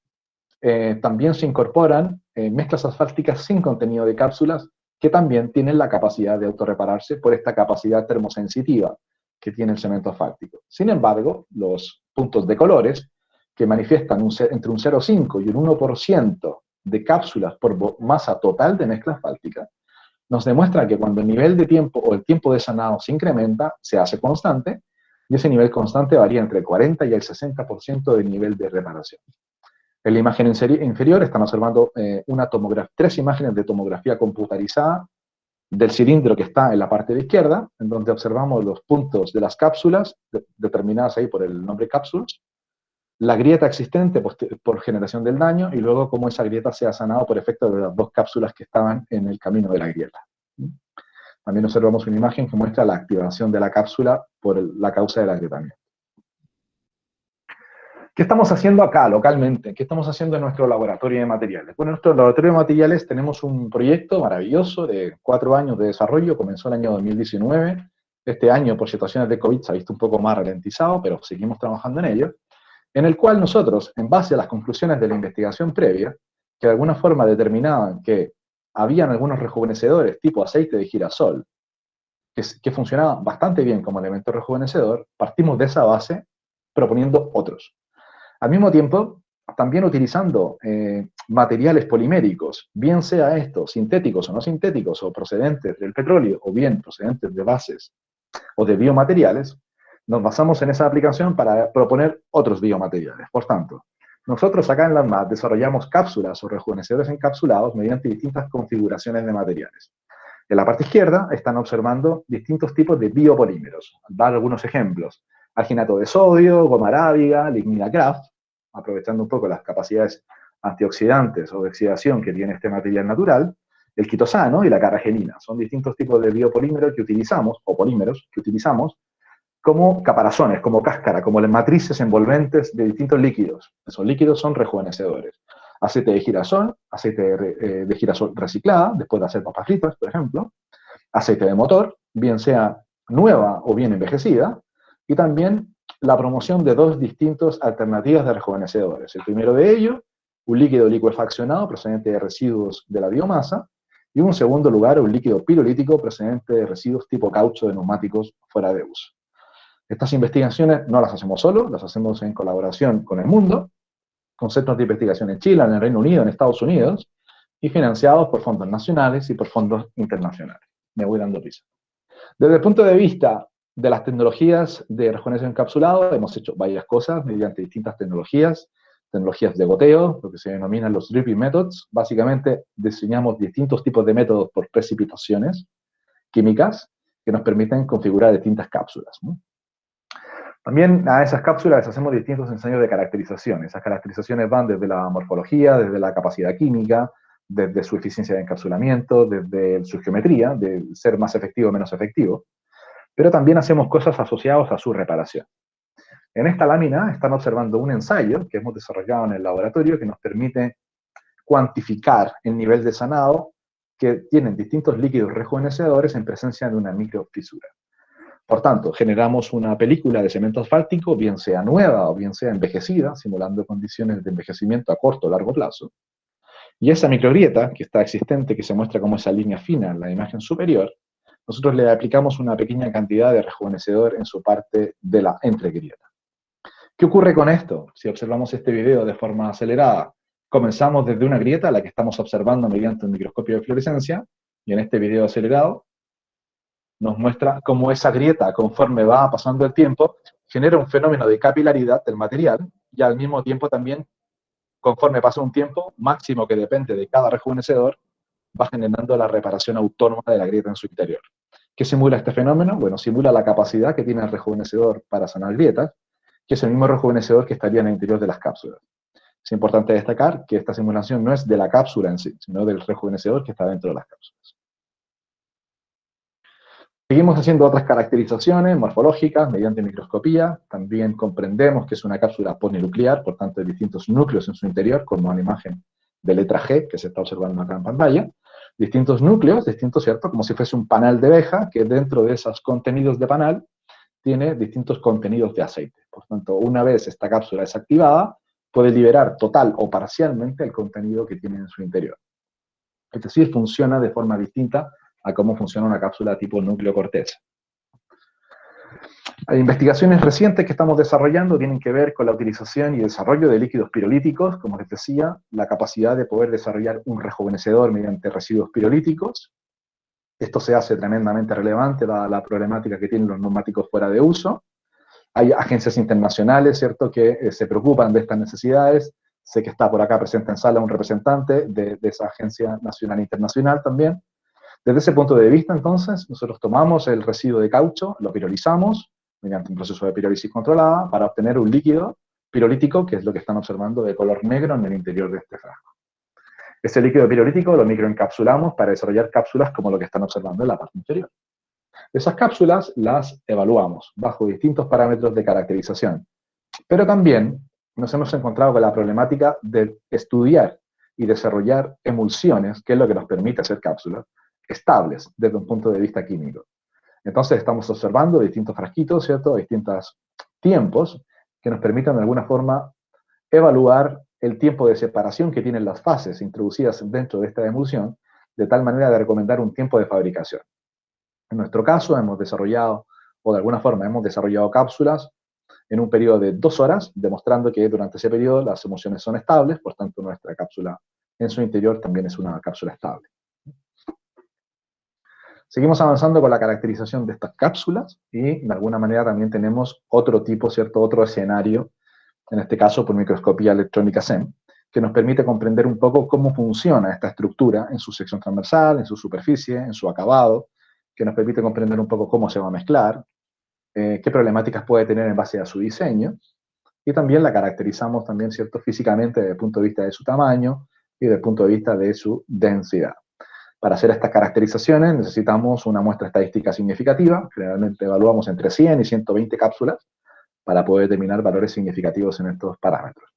también se incorporan mezclas asfálticas sin contenido de cápsulas que también tienen la capacidad de autorrepararse por esta capacidad termosensitiva que tiene el cemento asfáltico. Sin embargo, los puntos de colores que manifiestan entre un 0,5 y un 1% de cápsulas por masa total de mezcla asfáltica, nos demuestra que cuando el nivel de tiempo o el tiempo de sanado se incrementa, se hace constante, y ese nivel constante varía entre el 40 y el 60% del nivel de reparación. En la imagen inferior están observando 3 imágenes de tomografía computarizada del cilindro que está en la parte de izquierda, en donde observamos los puntos de las cápsulas, determinadas ahí por el nombre cápsulas, la grieta existente por generación del daño, y luego cómo esa grieta se ha sanado por efecto de las 2 cápsulas que estaban en el camino de la grieta. También observamos una imagen que muestra la activación de la cápsula por la causa del agrietamiento. ¿Qué estamos haciendo acá, localmente? ¿Qué estamos haciendo en nuestro laboratorio de materiales? Bueno, en nuestro laboratorio de materiales tenemos un proyecto maravilloso de 4 años de desarrollo, comenzó el año 2019, este año por situaciones de COVID se ha visto un poco más ralentizado, pero seguimos trabajando en ello, en el cual nosotros, en base a las conclusiones de la investigación previa, que de alguna forma determinaban que habían algunos rejuvenecedores tipo aceite de girasol, que funcionaban bastante bien como elemento rejuvenecedor, partimos de esa base proponiendo otros. Al mismo tiempo, también utilizando materiales poliméricos, bien sea estos sintéticos o no sintéticos, o procedentes del petróleo, o bien procedentes de bases o de biomateriales, nos basamos en esa aplicación para proponer otros biomateriales. Por tanto, nosotros acá en la UNMAD desarrollamos cápsulas o rejuvenecedores encapsulados mediante distintas configuraciones de materiales. En la parte izquierda están observando distintos tipos de biopolímeros. Dar algunos ejemplos: alginato de sodio, goma arábiga, lignina Kraft, aprovechando un poco las capacidades antioxidantes o de oxidación que tiene este material natural, el quitosano y la carragenina. Son distintos tipos de biopolímeros que utilizamos, o polímeros que utilizamos, como caparazones, como cáscara, como matrices envolventes de distintos líquidos. Esos líquidos son rejuvenecedores. Aceite de girasol reciclada, después de hacer papas fritas, por ejemplo. Aceite de motor, bien sea nueva o bien envejecida. Y también la promoción de 2 distintas alternativas de rejuvenecedores. El primero de ellos, un líquido licuefaccionado procedente de residuos de la biomasa. Y en un segundo lugar, un líquido pirolítico procedente de residuos tipo caucho de neumáticos fuera de uso. Estas investigaciones no las hacemos solo, las hacemos en colaboración con el mundo, con centros de investigación en Chile, en el Reino Unido, en Estados Unidos, y financiados por fondos nacionales y por fondos internacionales. Me voy dando prisa. Desde el punto de vista de las tecnologías de rejuvenecimiento encapsulado, hemos hecho varias cosas mediante distintas tecnologías de goteo, lo que se denominan los dripping methods. Básicamente diseñamos distintos tipos de métodos por precipitaciones químicas que nos permiten configurar distintas cápsulas, ¿no? También a esas cápsulas les hacemos distintos ensayos de caracterización. Esas caracterizaciones van desde la morfología, desde la capacidad química, desde su eficiencia de encapsulamiento, desde su geometría, de ser más efectivo o menos efectivo. Pero también hacemos cosas asociadas a su reparación. En esta lámina están observando un ensayo que hemos desarrollado en el laboratorio que nos permite cuantificar el nivel de sanado que tienen distintos líquidos rejuvenecedores en presencia de una microfisura. Por tanto, generamos una película de cemento asfáltico, bien sea nueva o bien sea envejecida, simulando condiciones de envejecimiento a corto o largo plazo. Y esa microgrieta que está existente, que se muestra como esa línea fina en la imagen superior, nosotros le aplicamos una pequeña cantidad de rejuvenecedor en su parte de la entregrieta. ¿Qué ocurre con esto? Si observamos este video de forma acelerada, comenzamos desde una grieta, la que estamos observando mediante un microscopio de fluorescencia, y en este video acelerado nos muestra cómo esa grieta, conforme va pasando el tiempo, genera un fenómeno de capilaridad del material, y al mismo tiempo también, conforme pasa un tiempo máximo que depende de cada rejuvenecedor, va generando la reparación autónoma de la grieta en su interior. ¿Qué simula este fenómeno? Bueno, simula la capacidad que tiene el rejuvenecedor para sanar grietas, que es el mismo rejuvenecedor que estaría en el interior de las cápsulas. Es importante destacar que esta simulación no es de la cápsula en sí, sino del rejuvenecedor que está dentro de las cápsulas. Seguimos haciendo otras caracterizaciones morfológicas mediante microscopía. También comprendemos que es una cápsula polinuclear, por tanto hay distintos núcleos en su interior, como una imagen de letra G que se está observando acá en pantalla. Distintos núcleos, distintos, ¿cierto? Como si fuese un panal de abeja, que dentro de esos contenidos de panal tiene distintos contenidos de aceite. Por tanto, una vez esta cápsula es activada, puede liberar total o parcialmente el contenido que tiene en su interior. Es decir, funciona de forma distinta a cómo funciona una cápsula tipo núcleo corteza. Hay investigaciones recientes que estamos desarrollando tienen que ver con la utilización y desarrollo de líquidos pirolíticos, como les decía, la capacidad de poder desarrollar un rejuvenecedor mediante residuos pirolíticos. Esto se hace tremendamente relevante dada la problemática que tienen los neumáticos fuera de uso. Hay agencias internacionales, ¿cierto?, que se preocupan de estas necesidades. Sé que está por acá presente en sala un representante de esa agencia nacional e internacional también. Desde ese punto de vista, entonces, nosotros tomamos el residuo de caucho, lo pirolizamos mediante un proceso de pirólisis controlada para obtener un líquido pirolítico, que es lo que están observando de color negro en el interior de este frasco. Ese líquido pirolítico lo microencapsulamos para desarrollar cápsulas como lo que están observando en la parte inferior. Esas cápsulas las evaluamos bajo distintos parámetros de caracterización, pero también nos hemos encontrado con la problemática de estudiar y desarrollar emulsiones, que es lo que nos permite hacer cápsulas, estables desde un punto de vista químico. Entonces estamos observando distintos frasquitos, ¿cierto? Distintos tiempos que nos permitan de alguna forma evaluar el tiempo de separación que tienen las fases introducidas dentro de esta emulsión, de tal manera de recomendar un tiempo de fabricación. En nuestro caso hemos desarrollado, o de alguna forma hemos desarrollado cápsulas en un periodo de 2 horas, demostrando que durante ese periodo las emulsiones son estables, por tanto nuestra cápsula en su interior también es una cápsula estable. Seguimos avanzando con la caracterización de estas cápsulas y de alguna manera también tenemos otro tipo, ¿cierto? Otro escenario, en este caso por microscopía electrónica SEM, que nos permite comprender un poco cómo funciona esta estructura en su sección transversal, en su superficie, en su acabado, que nos permite comprender un poco cómo se va a mezclar, qué problemáticas puede tener en base a su diseño, y también la caracterizamos también, ¿cierto? Físicamente desde el punto de vista de su tamaño y desde el punto de vista de su densidad. Para hacer estas caracterizaciones necesitamos una muestra estadística significativa, generalmente evaluamos entre 100 y 120 cápsulas para poder determinar valores significativos en estos parámetros.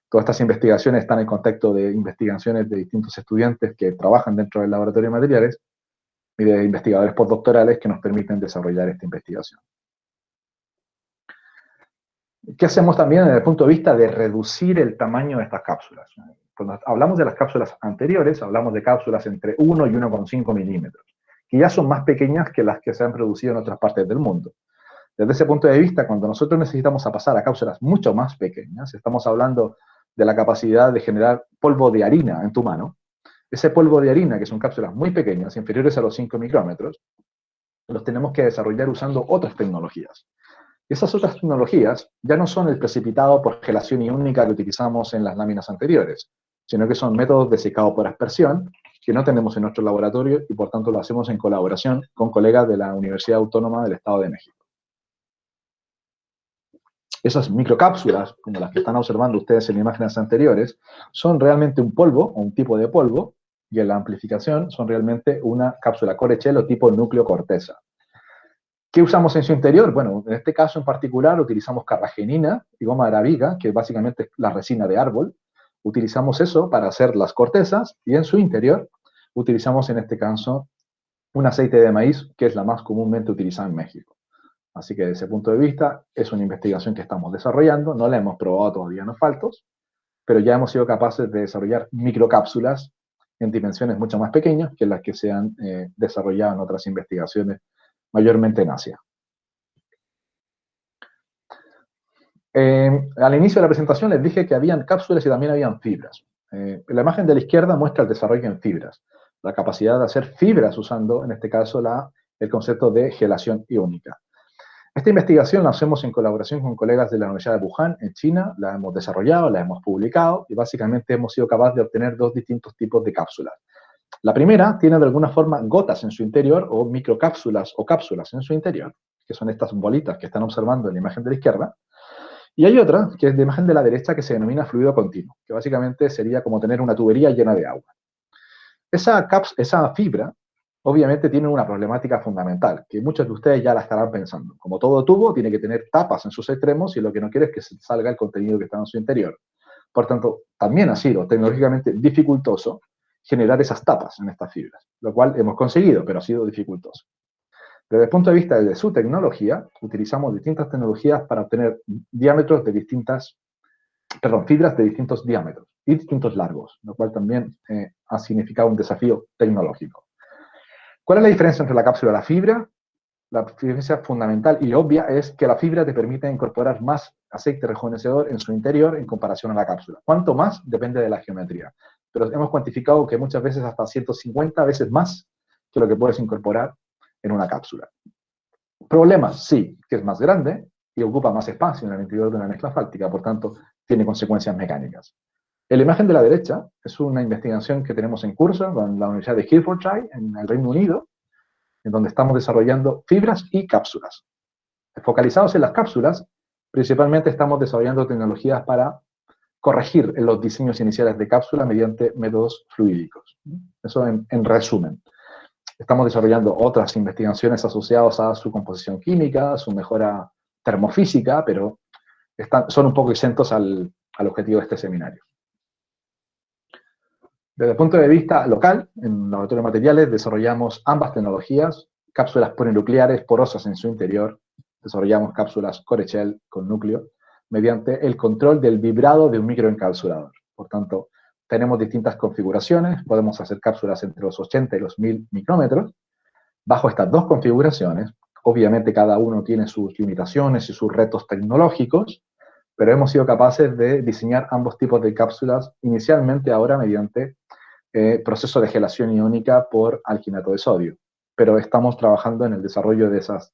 Todas estas investigaciones están en contexto de investigaciones de distintos estudiantes que trabajan dentro del laboratorio de materiales y de investigadores postdoctorales que nos permiten desarrollar esta investigación. ¿Qué hacemos también desde el punto de vista de reducir el tamaño de estas cápsulas? Cuando hablamos de las cápsulas anteriores, hablamos de cápsulas entre 1 y 1,5 milímetros, que ya son más pequeñas que las que se han producido en otras partes del mundo. Desde ese punto de vista, cuando nosotros necesitamos pasar a cápsulas mucho más pequeñas, estamos hablando de la capacidad de generar polvo de harina en tu mano. Ese polvo de harina, que son cápsulas muy pequeñas, inferiores a los 5 micrómetros, los tenemos que desarrollar usando otras tecnologías. Esas otras tecnologías ya no son el precipitado por gelación iónica que utilizamos en las láminas anteriores, sino que son métodos de secado por aspersión que no tenemos en nuestro laboratorio y por tanto lo hacemos en colaboración con colegas de la Universidad Autónoma del Estado de México. Esas microcápsulas, como las que están observando ustedes en imágenes anteriores, son realmente un polvo o un tipo de polvo, y en la amplificación son realmente una cápsula Corechel tipo núcleo corteza. ¿Qué usamos en su interior? Bueno, en este caso en particular utilizamos carragenina y goma arábiga, que básicamente es la resina de árbol. Utilizamos eso para hacer las cortezas y en su interior utilizamos en este caso un aceite de maíz, que es la más comúnmente utilizada en México. Así que desde ese punto de vista es una investigación que estamos desarrollando, no la hemos probado todavía en asfaltos, pero ya hemos sido capaces de desarrollar microcápsulas en dimensiones mucho más pequeñas que las que se han desarrollado en otras investigaciones, mayormente en Asia. Al inicio de la presentación les dije que habían cápsulas y también habían fibras. La imagen de la izquierda muestra el desarrollo en fibras, la capacidad de hacer fibras usando, en este caso, el concepto de gelación iónica. Esta investigación la hacemos en colaboración con colegas de la Universidad de Wuhan, en China, la hemos desarrollado, la hemos publicado y básicamente hemos sido capaces de obtener 2 distintos tipos de cápsulas. La primera tiene de alguna forma gotas en su interior o microcápsulas o cápsulas en su interior, que son estas bolitas que están observando en la imagen de la izquierda. Y hay otra, que es de imagen de la derecha, que se denomina fluido continuo, que básicamente sería como tener una tubería llena de agua. Esa fibra obviamente tiene una problemática fundamental, que muchos de ustedes ya la estarán pensando. Como todo tubo, tiene que tener tapas en sus extremos y lo que no quiere es que se salga el contenido que está en su interior. Por tanto, también ha sido tecnológicamente dificultoso generar esas tapas en estas fibras, lo cual hemos conseguido, pero ha sido dificultoso. Desde el punto de vista de su tecnología, utilizamos distintas tecnologías para obtener fibras de distintos diámetros y distintos largos, lo cual también ha significado un desafío tecnológico. ¿Cuál es la diferencia entre la cápsula y la fibra? La diferencia fundamental y obvia es que la fibra te permite incorporar más aceite rejuvenecedor en su interior en comparación a la cápsula. ¿Cuánto más? Depende de la geometría. Pero hemos cuantificado que muchas veces hasta 150 veces más que lo que puedes incorporar en una cápsula. Problemas, sí, que es más grande y ocupa más espacio en el interior de una mezcla asfáltica, por tanto, tiene consecuencias mecánicas. En la imagen de la derecha es una investigación que tenemos en curso con la Universidad de Hertfordshire, en el Reino Unido, en donde estamos desarrollando fibras y cápsulas. Focalizados en las cápsulas, principalmente estamos desarrollando tecnologías para corregir en los diseños iniciales de cápsula mediante métodos fluídicos. Eso en resumen. Estamos desarrollando otras investigaciones asociadas a su composición química, su mejora termofísica, pero son un poco exentos al objetivo de este seminario. Desde el punto de vista local, en Laboratorio de Materiales desarrollamos ambas tecnologías, cápsulas polinucleares porosas en su interior, desarrollamos cápsulas core shell con núcleo, mediante el control del vibrado de un microencapsulador. Por tanto, tenemos distintas configuraciones, podemos hacer cápsulas entre los 80 y los 1000 micrómetros. Bajo estas dos configuraciones, obviamente cada uno tiene sus limitaciones y sus retos tecnológicos, pero hemos sido capaces de diseñar ambos tipos de cápsulas, inicialmente ahora mediante proceso de gelación iónica por alginato de sodio. Pero estamos trabajando en el desarrollo de esas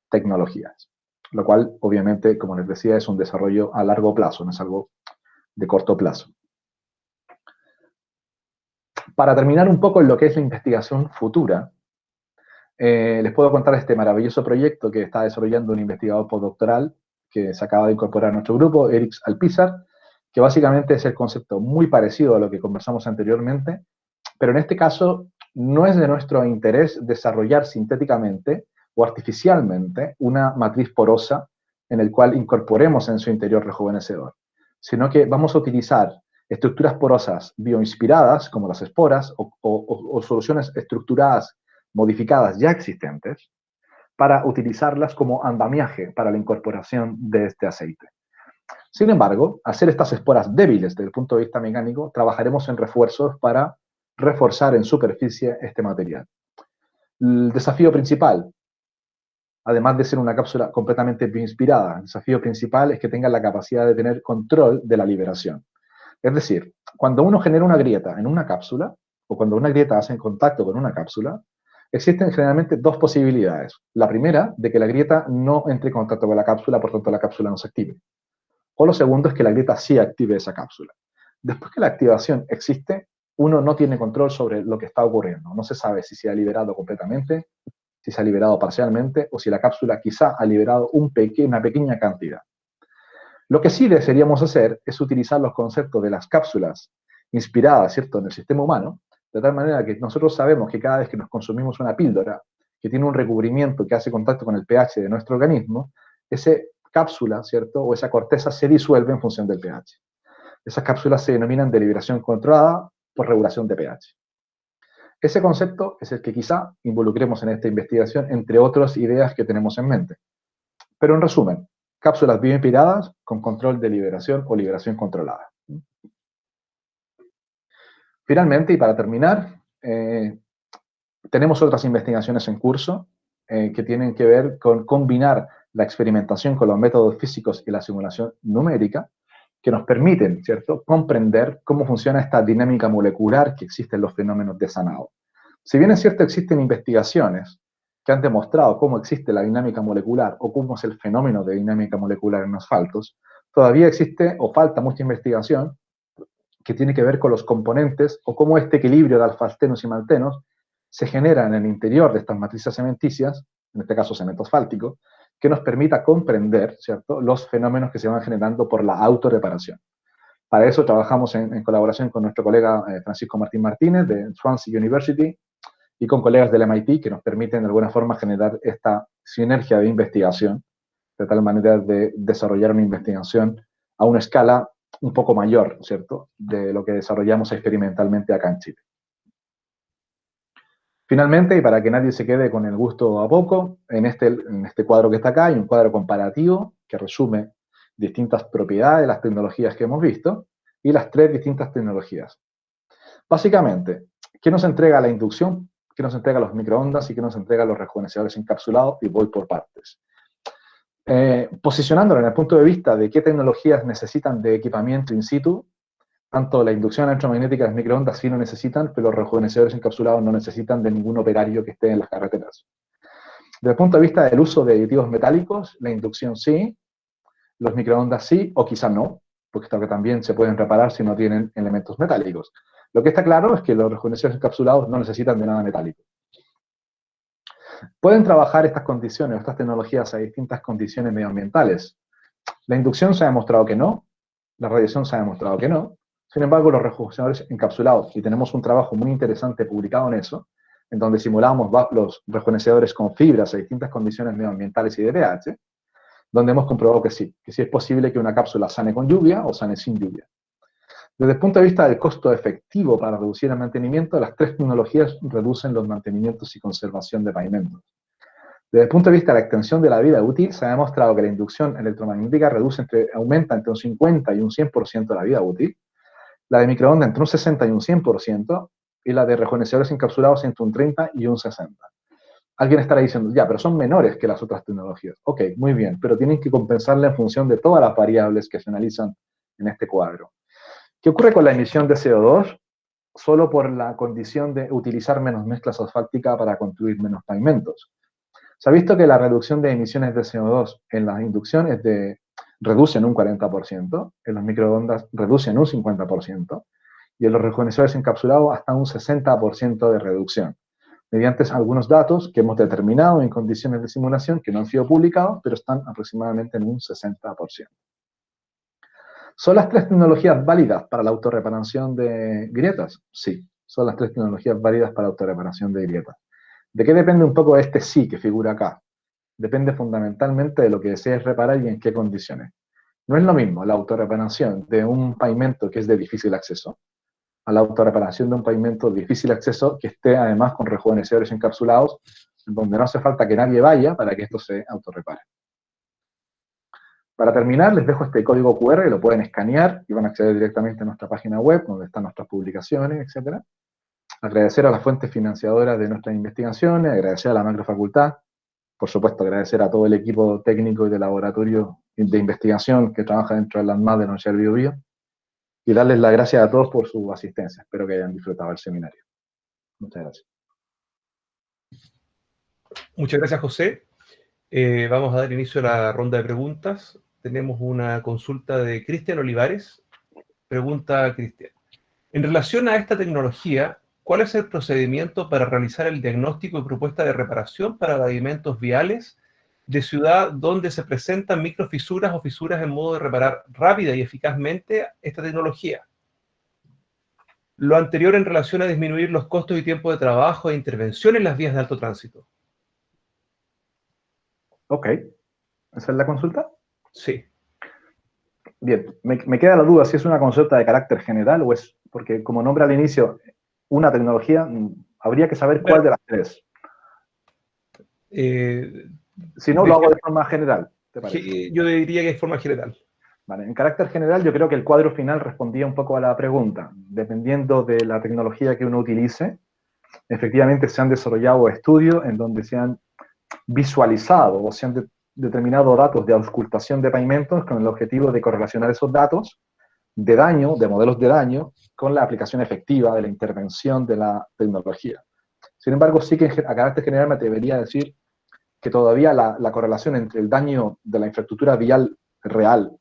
tecnologías, lo cual, obviamente, como les decía, es un desarrollo a largo plazo, no es algo de corto plazo. Para terminar un poco en lo que es la investigación futura, les puedo contar este maravilloso proyecto que está desarrollando un investigador postdoctoral que se acaba de incorporar a nuestro grupo, Eric Alpizar, que básicamente es el concepto muy parecido a lo que conversamos anteriormente, pero en este caso no es de nuestro interés desarrollar sintéticamente o artificialmente una matriz porosa en el cual incorporemos en su interior rejuvenecedor, sino que vamos a utilizar estructuras porosas bioinspiradas, como las esporas, o soluciones estructuradas modificadas ya existentes, para utilizarlas como andamiaje para la incorporación de este aceite. Sin embargo, al ser estas esporas débiles desde el punto de vista mecánico, trabajaremos en refuerzos para reforzar en superficie este material. El desafío principal, además de ser una cápsula completamente bioinspirada, el desafío principal es que tenga la capacidad de tener control de la liberación. Es decir, cuando uno genera una grieta en una cápsula, o cuando una grieta hace contacto con una cápsula, existen generalmente dos posibilidades. La primera, de que la grieta no entre en contacto con la cápsula, por tanto la cápsula no se active. O lo segundo es que la grieta sí active esa cápsula. Después que la activación existe, uno no tiene control sobre lo que está ocurriendo. No se sabe si se ha liberado completamente, si se ha liberado parcialmente, o si la cápsula quizá ha liberado una pequeña cantidad. Lo que sí desearíamos hacer es utilizar los conceptos de las cápsulas inspiradas, ¿cierto?, en el sistema humano, de tal manera que nosotros sabemos que cada vez que nos consumimos una píldora que tiene un recubrimiento que hace contacto con el pH de nuestro organismo, esa cápsula, ¿cierto?, o esa corteza se disuelve en función del pH. Esas cápsulas se denominan de liberación controlada por regulación de pH. Ese concepto es el que quizá involucremos en esta investigación, entre otras ideas que tenemos en mente. Pero en resumen, cápsulas bioinspiradas con control de liberación o liberación controlada. Finalmente, y para terminar, tenemos otras investigaciones en curso que tienen que ver con combinar la experimentación con los métodos físicos y la simulación numérica, que nos permiten, ¿cierto?, comprender cómo funciona esta dinámica molecular que existe en los fenómenos de sanado. Si bien es cierto, existen investigaciones que han demostrado cómo existe la dinámica molecular o cómo es el fenómeno de dinámica molecular en asfaltos, todavía existe o falta mucha investigación que tiene que ver con los componentes o cómo este equilibrio de alfaltenos y maltenos se genera en el interior de estas matrices cementicias, en este caso cemento asfáltico, que nos permita comprender, ¿cierto?, los fenómenos que se van generando por la autorreparación. Para eso trabajamos en colaboración con nuestro colega Francisco Martín Martínez de Swansea University y con colegas del MIT que nos permiten de alguna forma generar esta sinergia de investigación, de tal manera de desarrollar una investigación a una escala un poco mayor, ¿cierto?, de lo que desarrollamos experimentalmente acá en Chile. Finalmente, y para que nadie se quede con el gusto a poco, en este cuadro que está acá hay un cuadro comparativo que resume distintas propiedades de las tecnologías que hemos visto y las tres distintas tecnologías. Básicamente, ¿qué nos entrega la inducción? ¿Qué nos entrega los microondas? ¿Y qué nos entrega los rejuvenecedores encapsulados? Y voy por partes. Posicionándolo en el punto de vista de qué tecnologías necesitan de equipamiento in situ, tanto la inducción electromagnética y las microondas sí lo necesitan, pero los rejuvenecedores encapsulados no necesitan de ningún operario que esté en las carreteras. Desde el punto de vista del uso de aditivos metálicos, la inducción sí, los microondas sí, o quizá no, porque también se pueden reparar si no tienen elementos metálicos. Lo que está claro es que los rejuvenecedores encapsulados no necesitan de nada metálico. Pueden trabajar estas condiciones, estas tecnologías a distintas condiciones medioambientales. La inducción se ha demostrado que no, La radiación se ha demostrado que no. Sin embargo, los rejuvenecedores encapsulados, y tenemos un trabajo muy interesante publicado en eso, en donde simulamos los rejuvenecedores con fibras a distintas condiciones medioambientales y de pH, donde hemos comprobado que sí es posible que una cápsula sane con lluvia o sane sin lluvia. Desde el punto de vista del costo efectivo para reducir el mantenimiento, las tres tecnologías reducen los mantenimientos y conservación de pavimentos. Desde el punto de vista de la extensión de la vida útil, se ha demostrado que la inducción electromagnética aumenta entre un 50 y un 100% la vida útil, la de microondas entre un 60 y un 100%, y la de rejuvenecedores encapsulados entre un 30 y un 60%. Alguien estará diciendo, ya, pero son menores que las otras tecnologías. Ok, muy bien, pero tienen que compensarla en función de todas las variables que se analizan en este cuadro. ¿Qué ocurre con la emisión de CO2? Solo por la condición de utilizar menos mezclas asfálticas para construir menos pavimentos. Se ha visto que la reducción de emisiones de CO2 en las inducciones reduce en un 40%, en los microondas reduce en un 50%, y en los rejuvenecedores encapsulados hasta un 60% de reducción, mediante algunos datos que hemos determinado en condiciones de simulación que no han sido publicados, pero están aproximadamente en un 60%. ¿Son las tres tecnologías válidas para la autorreparación de grietas? Sí, son las tres tecnologías válidas para la autorreparación de grietas. ¿De qué depende un poco este sí que figura acá? Depende fundamentalmente de lo que desees reparar y en qué condiciones. No es lo mismo la autorreparación de un pavimento que es de difícil acceso a la autorreparación de un pavimento de difícil acceso que esté además con rejuvenecedores encapsulados, en donde no hace falta que nadie vaya para que esto se autorrepare. Para terminar, les dejo este código QR, lo pueden escanear y van a acceder directamente a nuestra página web, donde están nuestras publicaciones, etc. Agradecer a las fuentes financiadoras de nuestras investigaciones, agradecer a la macrofacultad, por supuesto agradecer a todo el equipo técnico y de laboratorio de investigación que trabaja dentro de las MAD de la Universidad del Biobío, y darles las gracias a todos por su asistencia. Espero que hayan disfrutado el seminario. Muchas gracias. Muchas gracias, José. Vamos a dar inicio a la ronda de preguntas. Tenemos una consulta de Cristian Olivares. Pregunta Cristian. En relación a esta tecnología, ¿cuál es el procedimiento para realizar el diagnóstico y propuesta de reparación para pavimentos viales de ciudad donde se presentan microfisuras o fisuras en modo de reparar rápida y eficazmente esta tecnología? Lo anterior en relación a disminuir los costos y tiempo de trabajo e intervención en las vías de alto tránsito. Ok. ¿Esa es la consulta? Sí. Bien, me queda la duda si es una consulta de carácter general o es, porque como nombra al inicio, una tecnología, habría que saber cuál de las tres. Si no, lo hago de forma general, ¿te parece? Yo diría que es forma general. Vale, en carácter general, yo creo que el cuadro final respondía un poco a la pregunta. Dependiendo de la tecnología que uno utilice, efectivamente se han desarrollado estudios en donde se han visualizado o se han determinado datos de auscultación de pavimentos con el objetivo de correlacionar esos datos de daño, de modelos de daño, con la aplicación efectiva de la intervención de la tecnología. Sin embargo, sí que a carácter general me atrevería a decir que todavía la correlación entre el daño de la infraestructura vial real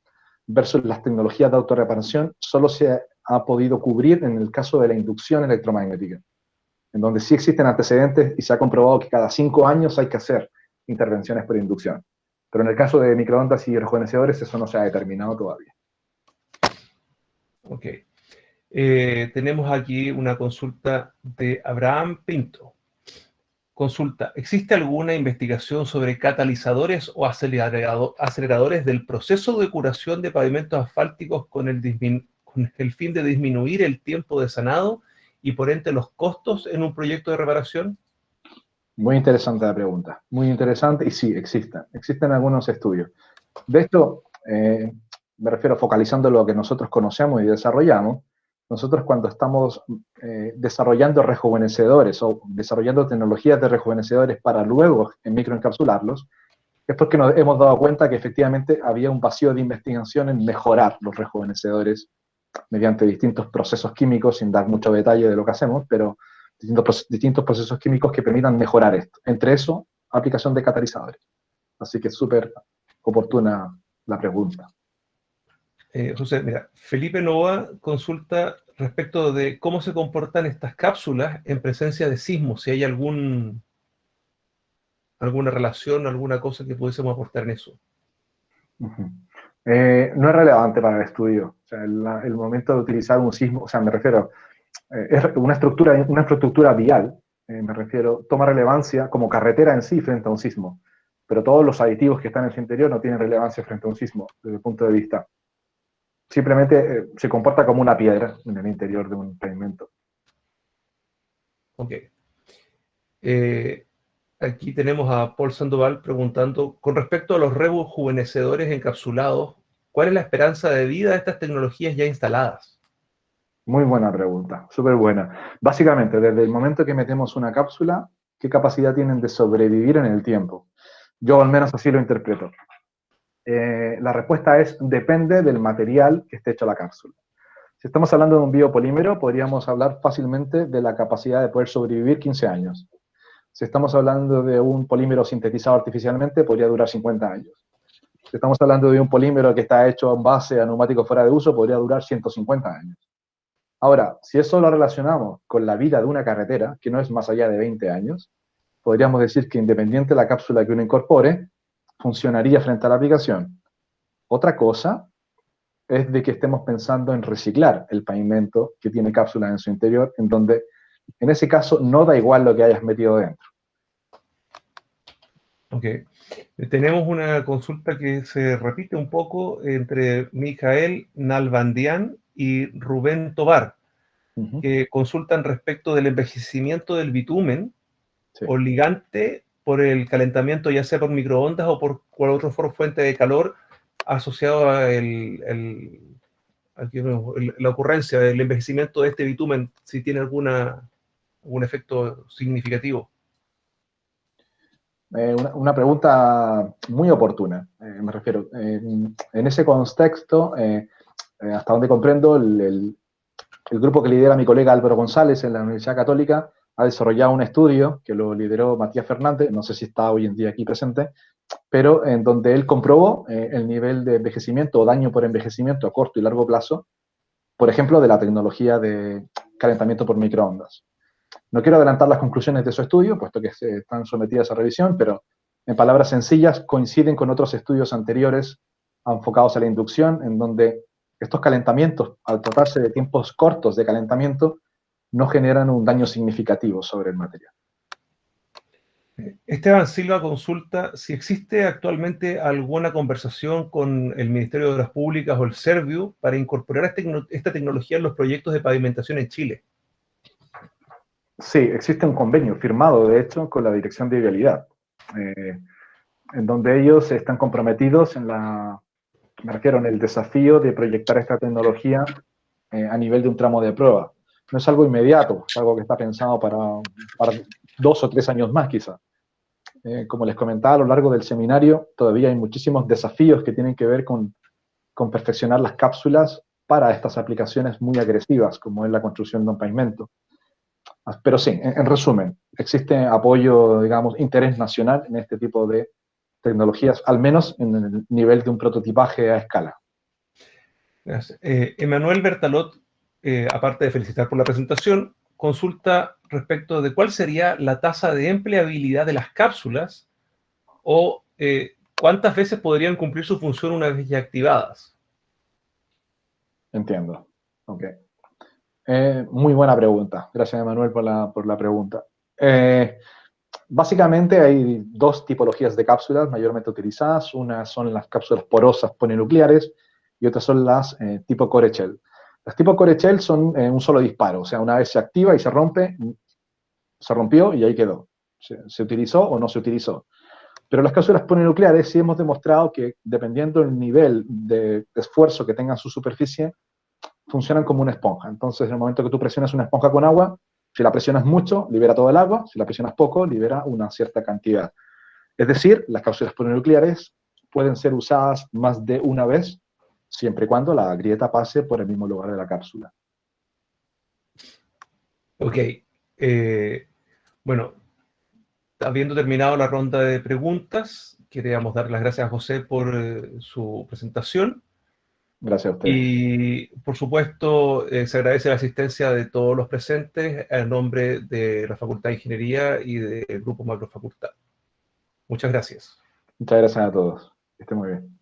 versus las tecnologías de autorreparación solo se ha podido cubrir en el caso de la inducción electromagnética, en donde sí existen antecedentes y se ha comprobado que cada 5 años hay que hacer intervenciones por inducción. Pero en el caso de microondas y rejuvenecedores eso no se ha determinado todavía. Ok. Tenemos aquí una consulta de Abraham Pinto. Consulta, ¿existe alguna investigación sobre catalizadores o aceleradores del proceso de curación de pavimentos asfálticos con el fin de disminuir el tiempo de sanado y por ende los costos en un proyecto de reparación? Muy interesante la pregunta, muy interesante, y sí, existen algunos estudios. De hecho, me refiero focalizando lo que nosotros conocemos y desarrollamos. Nosotros cuando estamos desarrollando rejuvenecedores o desarrollando tecnologías de rejuvenecedores para luego microencapsularlos, es porque nos hemos dado cuenta que efectivamente había un vacío de investigación en mejorar los rejuvenecedores mediante distintos procesos químicos, sin dar mucho detalle de lo que hacemos, pero distintos procesos químicos que permitan mejorar esto. Entre eso, aplicación de catalizadores. Así que es súper oportuna la pregunta. José, mira, Felipe Nova consulta respecto de cómo se comportan estas cápsulas en presencia de sismos, si hay alguna relación, alguna cosa que pudiésemos aportar en eso. No es relevante para el estudio. sea, el momento de utilizar un sismo, o sea, me refiero, es una infraestructura vial, me refiero, toma relevancia como carretera en sí frente a un sismo, pero todos los aditivos que están en su interior no tienen relevancia frente a un sismo, desde el punto de vista. Simplemente se comporta como una piedra en el interior de un pavimento. Ok. Aquí tenemos a Paul Sandoval preguntando, con respecto a los rejuvenecedores encapsulados, ¿cuál es la esperanza de vida de estas tecnologías ya instaladas? Muy buena pregunta, súper buena. Básicamente, desde el momento que metemos una cápsula, ¿qué capacidad tienen de sobrevivir en el tiempo? Yo al menos así lo interpreto. La respuesta es, depende del material que esté hecho la cápsula. Si estamos hablando de un biopolímero, podríamos hablar fácilmente de la capacidad de poder sobrevivir 15 años. Si estamos hablando de un polímero sintetizado artificialmente, podría durar 50 años. Si estamos hablando de un polímero que está hecho en base a neumáticos fuera de uso, podría durar 150 años. Ahora, si eso lo relacionamos con la vida de una carretera, que no es más allá de 20 años, podríamos decir que independiente de la cápsula que uno incorpore, funcionaría frente a la aplicación. Otra cosa es de que estemos pensando en reciclar el pavimento que tiene cápsulas en su interior, en donde en ese caso no da igual lo que hayas metido dentro. Ok. Tenemos una consulta que se repite un poco entre Mijael Nalbandian y Rubén Tobar, que consultan respecto del envejecimiento del bitumen Sí. o ligante por el calentamiento, ya sea por microondas o por cualquier otra fuente de calor asociado a la ocurrencia del envejecimiento de este bitumen, si tiene algún efecto significativo. Una pregunta muy oportuna, me refiero. En ese contexto, hasta donde comprendo, el grupo que lidera mi colega Álvaro González en la Universidad Católica ha desarrollado un estudio que lo lideró Matías Fernández, no sé si está hoy en día aquí presente, pero en donde él comprobó el nivel de envejecimiento o daño por envejecimiento a corto y largo plazo, por ejemplo, de la tecnología de calentamiento por microondas. No quiero adelantar las conclusiones de su estudio, puesto que están sometidas a revisión, pero en palabras sencillas coinciden con otros estudios anteriores enfocados a la inducción, en donde estos calentamientos, al tratarse de tiempos cortos de calentamiento, no generan un daño significativo sobre el material. Esteban Silva consulta si existe actualmente alguna conversación con el Ministerio de Obras Públicas o el Serviu para incorporar esta tecnología en los proyectos de pavimentación en Chile. Sí, existe un convenio firmado, de hecho, con la Dirección de Vialidad, en donde ellos están comprometidos me refiero en el desafío de proyectar esta tecnología a nivel de un tramo de prueba. No es algo inmediato, es algo que está pensado para 2 o 3 años más quizá. Como les comentaba a lo largo del seminario, todavía hay muchísimos desafíos que tienen que ver con perfeccionar las cápsulas para estas aplicaciones muy agresivas, como es la construcción de un pavimento. Pero sí, en resumen, existe apoyo, digamos, interés nacional en este tipo de tecnologías, al menos en el nivel de un prototipaje a escala. Emanuel Bertalot, aparte de felicitar por la presentación, consulta respecto de cuál sería la tasa de empleabilidad de las cápsulas o cuántas veces podrían cumplir su función una vez ya activadas. Entiendo. Ok. Muy buena pregunta. Gracias, Emanuel, por la pregunta. Básicamente hay 2 tipologías de cápsulas mayormente utilizadas. Una son las cápsulas porosas polinucleares y otras son las tipo core shell. Las tipo core shell son un solo disparo, o sea, una vez se activa y se rompe, se rompió y ahí quedó. Se utilizó o no se utilizó. Pero las cápsulas polinucleares sí hemos demostrado que, dependiendo del nivel de esfuerzo que tenga su superficie, funcionan como una esponja. Entonces, en el momento que tú presionas una esponja con agua, si la presionas mucho, libera todo el agua, si la presionas poco, libera una cierta cantidad. Es decir, las cápsulas polinucleares pueden ser usadas más de una vez, siempre y cuando la grieta pase por el mismo lugar de la cápsula. Ok. Bueno, habiendo terminado la ronda de preguntas, queríamos dar las gracias a José por su presentación. Gracias a ustedes. Y, por supuesto, se agradece la asistencia de todos los presentes en nombre de la Facultad de Ingeniería y del Grupo Macrofacultad. Muchas gracias. Muchas gracias a todos. Que estén muy bien.